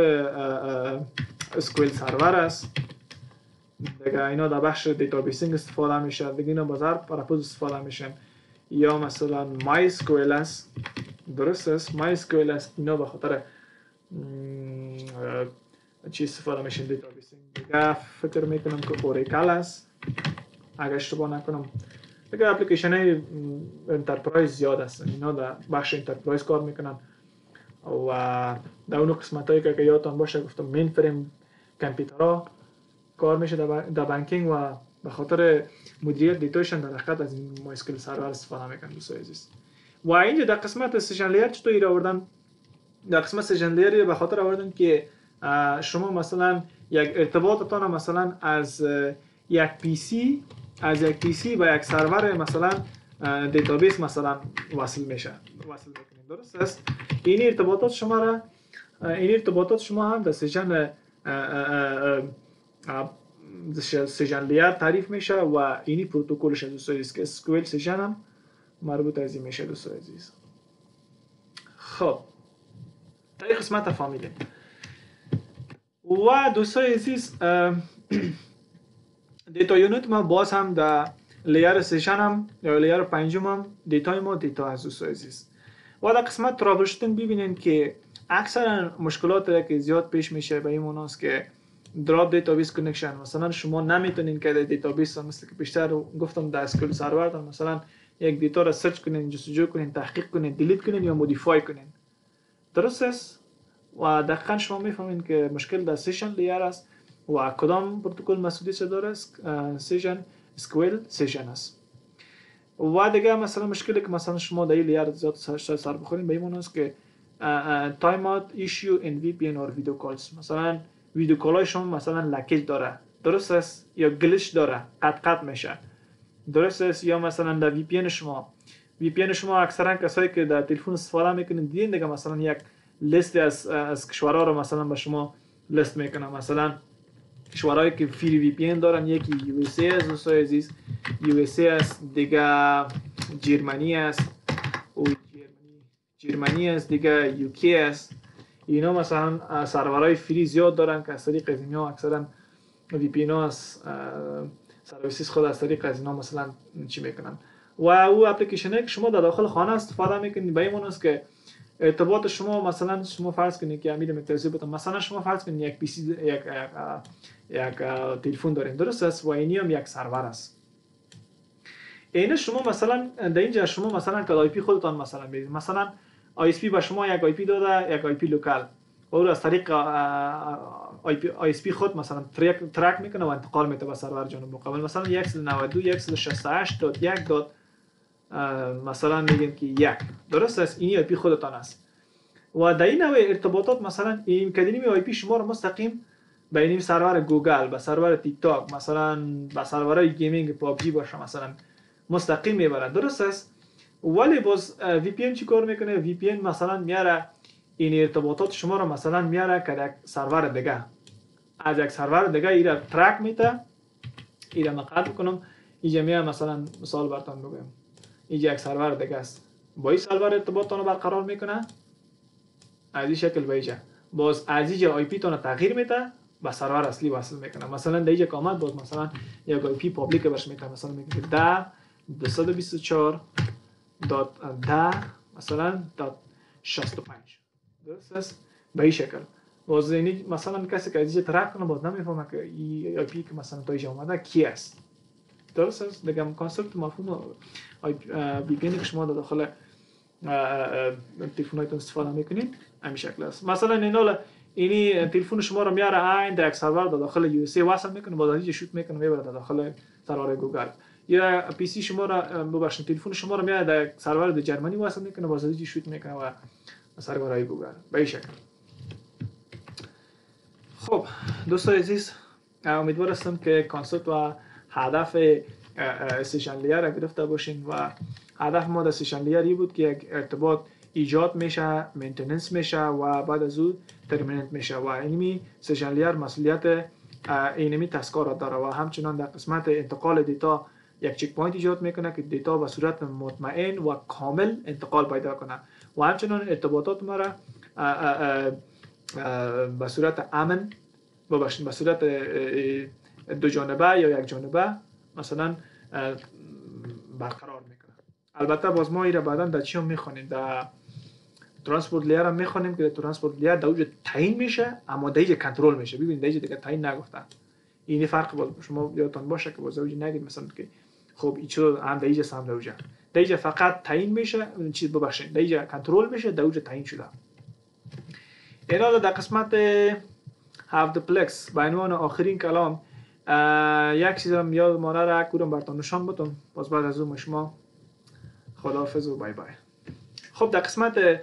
اسکوئل سرور است دیگه، اینا در بخش دیتابیسینگ استفاده میشه، دیگه اینا بازار پرپوز استفاده میشن. یا مثلا مای اسکوئل است، درست است، مای اسکوئل است، اینا به خاطر چی استفاده میشن دیتابیسینگ. دیگه فکر میکنم که اوریکل است اگر اشتباه نکنم. دیگه اپلیکیشن های انترپرایز زیاد هستن، اینا در بخش انترپرایز کار میکنن و در اون قسمت هایی که یادتان باشه گفتم مین فریم کامپیوترها کار میشه در بانکینگ و به خاطر مدیریت دیتایشون در حقیقت از این مایسکل سرور استفاده میکنن دوستان عزیز. و اینجا در قسمت سیژن لیر چطور ایرا آوردن؟ در قسمت سیژن لیر به خاطر آوردن که شما مثلا یک ارتباطتان مثلا از یک پی سی به یک سرور مثلا دیتابیس مثلا وصل میکنید، درست است؟ این ارتباطات شما هم در سیژن لیر تعریف میشه و اینی پروتکلش دوستان عزیز که اسکیول سیژن هم مربوط از این میشه دوستان عزیز. خب در این قسمت فهمیدیم و دوستان عزیز دیتا یونیت ما باز هم در لیر سیژن هم یا لیر پنجم هم دیتای ما دیتا از دوستان عزیز. و در قسمت ترابل شوتینگ ببینید که اکثر مشکلات که زیاد پیش میشه به این معناست که دراپ دیتابیس کانکشن، مثلا شما نمیتونین که در دیتابیس مثل که بیشتر گفتم در اسکیول سرور مثلا یک دیتا را سرچ کنین، جستجو کنین، تحقیق کنین، دیلیت کنین یا مودیفای کنین، درست است؟ و دقیقاً شما میفهمین که مشکل در سیژن لیر است و کدام پروتکل مسئولیت داره سیژن اسکیول سیژن است. و دیگه مثلا مشکلی که مثلا شما در این لیر زیاد سر بخورین به این معنی است که تایم اوت ایشو ان وی پی ان اور ویدیو کالز، مثلا ویدیو کالای شما مثلا لکیج داره، درست است؟ یا گلیچ داره، قطع میشه، درست است؟ یا مثلا در وی پی ان شما اکثرا کسایی که در تلفن استفاده میکنین دیدین دیگه مثلا یک لیست از کشورها رو مثلا به شما لیست میکنه، مثلا کشورهایی که فری وی پی ان دارن یکی یو اس ای است دوستان عزیز، یو اس ای است، دیگه جرمنی است و جرمنی است، دیگه یو کی است. اینا مثلا سرورهای فری زیاد دارن که از طریق از اینا اکثرا وی پی ان ها از سرویسز خود از طریق از اینا مثلا چی میکنن و او اپلیکیشنه که شما در داخل خانه استفاده میکنید به این معنی است که ارتباط شما مثلا شما فرض کنید که امیر متوسط بودم، مثلا شما فرض کنید یک پی سی یک تلفن دارین، درست است؟ و اینی هم یک سرور است. اینه شما مثلا در اینجا شما مثلا کد آی پی خودتان مثلا میدید، مثلا آی اس پی به شما یک آی پی داده، یک آی پی لوکال، و او از طریق آی اس پی خود مثلا ترک میکنه و انتقال میده به سرور جانب مقابل، مثلا 192.168.1. مثلا میگیم که یک، درست است؟ این آی پی خودتان است و در این نوع ارتباطات مثلا این کدینی آی پی شما رو مستقیم به این سرور گوگل، به سرور تیک تاک، مثلا به سرورهای گیمینگ پابجی باشه مثلا مستقیم میبرد، درست است؟ ولی باز وی پی ان چی کار میکنه؟ وی پی ان مثلا میاره این ارتباطات شما رو مثلا میاره که یک سرور دیگه از یک سرور دیگه ایره ترک میده، ایره مقطع کنم اینجا میام مثلا مثال براتون بگم، اینجا یک سرور دیگه است با این سرور ارتباطتون رو برقرار میکنه از این شکل به اینجا، باز از اینجا آی پی تون تغییر میده به سرور اصلی وصل میکنه، مثلا در اینجا کامنت باز مثلا یک آی پی پابلیک برش میکنه، مثلا میگه 10.224.10 مثلا .65 درست است. به این شکل باز اینی مثلا کسی که از ترک کنه باز نمیفهمه که این آی پی که مثلا تا اینجا اومده کی است. درست است. دیگه کانسپت مفهوم وی پی ان که شما داخل تلفنتون استفاده میکنید همین شکل است. مثلا اینی تلفن شما رو میاره عین در یک سرور داخل یو اس ای وصل میکنه، باز اینجا شوت میکنه میبره داخل سرور گوگل. یا پی سی شما رو ببخشید تلفن شما رو میاره در سرور در جرمنی وصل میکنه، باز اینجا شوت میکنه و سرورهای گوگل. به این شکل. خب دوستان عزیز، امیدوار هستم که کانسپت و هدف سیشن لیر را گرفته باشین و هدف ما در سیشن لیر بود که یک ارتباط ایجاد میشه، مینتیننس میشه و بعد از اون ترمیننت میشه و اینمی سیشن لیر مسئولیت اینمی تسکا را داره و همچنان در قسمت انتقال دیتا یک چک پوینت ایجاد میکنه که دیتا به صورت مطمئن و کامل انتقال پیدا کنه و همچنان ارتباطات ما را به صورت امن به صورت دو جانبه یا یک جانبه مثلا برقرار میکنه. البته باز ما ایره بعدا در چی هم میخونیم، در ترانسپورت لیر هم میخونیم که در ترانسپورت لیر در اوج تعیین میشه اما در اینجا کنترل میشه. ببینید در اینجا دیگه تعیین نگفتن. این فرق باز شما یادتون باشه که باز اوج نگید مثلا که خب این چیز هم در اینجا هم در اوج. در اینجا فقط تعیین میشه، این چیز ببخشید در اینجا کنترل میشه، در اوج تعیین شده. اینا در قسمت هاف-دوپلکس به عنوان آخرین کلام یک چیز هم یاد مانه را کورم براتون نشان بدم، باز بعد از اون شما خداحافظ و بای بای. خب در قسمت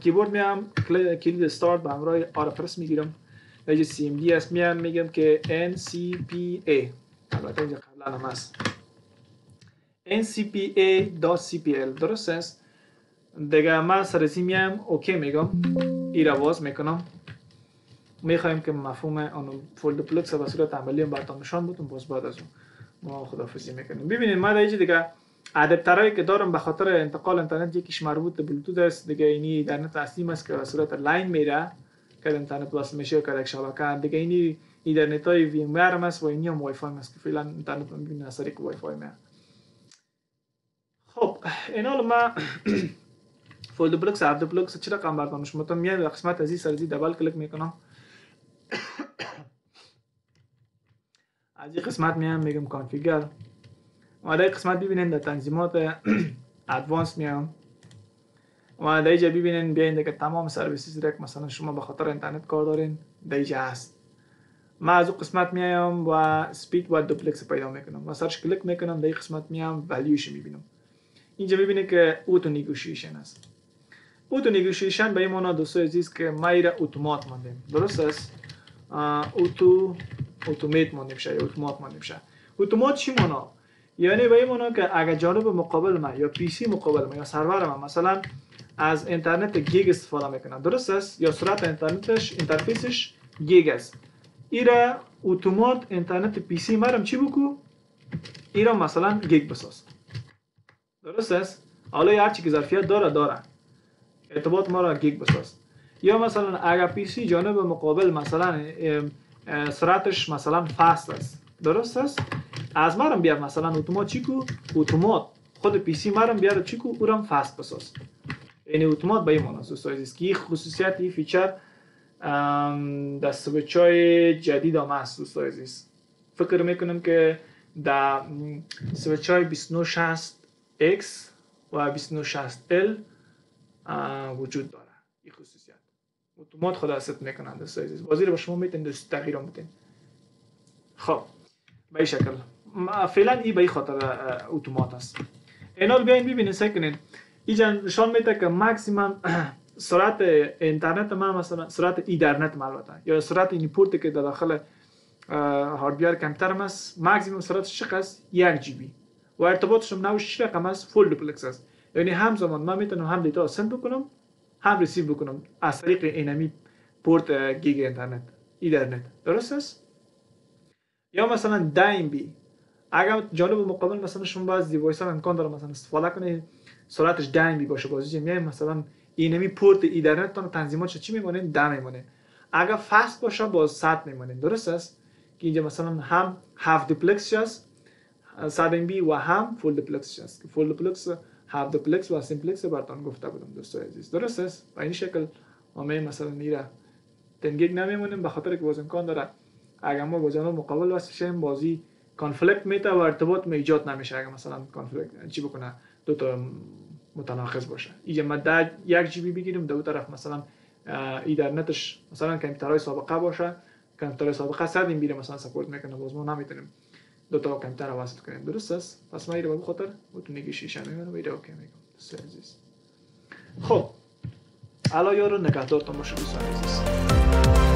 کیبورد میام کلید استارت به همراه آر پرس میگیرم، اینجا سی ام دی است، میگم که NCPA، البته اینجا قبلا هم هست NCPA.cpl. درست است. دیگه من سرسی میام اوکی میگم، ای را باز میکنم. میخوایم که مفهوم اون فولد پلکس به صورت عملی براتون نشان بدم، باز بعد از اون ما خداحافظی میکنیم. ببینید من اینجا دیگه ادپترایی که دارم به خاطر انتقال اینترنت یکیش مربوط به بلوتوث است، دیگه اینی اینترنت اصلی است که به صورت لاین میره که اینترنت وصل میشه که یک شبکه. دیگه اینی اینترنت های وی ام ار است و اینی هم وای فای است که فعلا اینترنت میبینه از طریق وای فای میاد. خب اینا ما فولد پلکس هاف دوپلکس چه رقم براتون شما تو میاد در قسمت از این سرزی دبل کلیک میکنم. از این قسمت میگم کانفیگر و در قسمت ببینید در تنظیمات ادوانس میام و در اینجا ببینید بیاین که تمام سرویسز را که مثلا شما به خاطر اینترنت کار دارین در اینجا هست. من از اون قسمت میام و سپید و دوپلکس پیدا میکنم و سرچ کلیک میکنم، در این قسمت میام ولیوش میبینم. اینجا ببینید که اوتو نیگوشیشن است. اوتو نیگوشیشن به این معنا دوستان عزیز که ما ایره اتومات ماندیم. درست است. اتومات مانده میشه یا اتومات مانده میشه. اتومات چی معنا؟ یعنی به این معنا که اگر جانب مقابل ما یا پی سی مقابل ما یا سرور ما مثلا از اینترنت گیگ استفاده میکنه، درست است، یا سرعت اینترفیسش گیگ است، ایره اتومات اینترنت پی سی ما چی بکو؟ ایره مثلا گیگ بساز. درست است. حالا هر چی که ظرفیت داره ارتباط ما را گیگ بساز. یا مثلا اگر پی سی جانب مقابل مثلا سرعتش مثلا فاست است، درست است، از ما بیار مثلا اتومات چیکو اتومات خود پی سی ما بیار چیکو اورم فاست بساز. یعنی اتومات به این معنی است دوستان عزیز که این خصوصیت این فیچر در سویچ های جدید هم هست دوستان عزیز. فکر میکنم که در سویچ های 2960X و 2960L وجود داره این خصوصیت. اتومات خود است میکنند دوستان عزیز. بازی رو با شما میتونید تغییر بدین. خب به این شکل فعلا این به این خاطر اتومات است. اینا رو بیاین ببینید سکنید. اینجا نشان میده که ماکسیمم سرعت اینترنت ما مثلا سرعت ایترنت ما البته یا سرعت این پورت که در داخل هاردویر کامپیوتر است ماکسیمم سرعتش چقدر است؟ 1 جی بی و ارتباطش هم نوش رقم است فول دوپلکس است. یعنی همزمان من میتونم هم دیتا سند بکنم هم ریسیو بکنم از طریق اینمی پورت گیگ اینترنت ایترنت. درست است؟ یا مثلا 10 ام بی اگر جانب مقابل مثلا شما باز دیوایس ها امکان داره مثلا استفاده کنید سرعتش 10 ام بی باشه، بازی میایم مثلا اینمی پورت ایترنت تون تنظیماتش چی میمونه؟ 10 میمونه. اگر فاست باشه باز 100 میمونه. درست است که اینجا مثلا هم هاف دوپلکس است 100 ام بی و هم فول دوپلکس است که فول دوپلکس هاف دوپلکس و سیمپلکس براتون گفته بودم دوستای عزیز. درست است؟ با این شکل ما مثلا میره 10 گیگ نمیمونیم به خاطر که باز امکان داره اگر ما با جانب مقابل وصل شیم بازی کانفلیکت میته و ارتباط ایجاد نمیشه. اگر مثلا کانفلیکت چی بکنه دو تا متناقض باشه. اینجا ما 1 جی بی بگیریم دو طرف مثلا اینترنتش مثلا کامپیوترهای سابقه باشه، کامپیوتر سابقه 100 ام بی مثلا سپورت میکنه، باز ما نمیتونیم دو تا کامپیوتر وصل کنیم. درست است؟ پس ما اینو به خاطر بتونی که شیشه میمونه ویدیو اوکی میگم دوستای عزیز. خب الان یارو نگهدارتون باشه دوستان عزیز.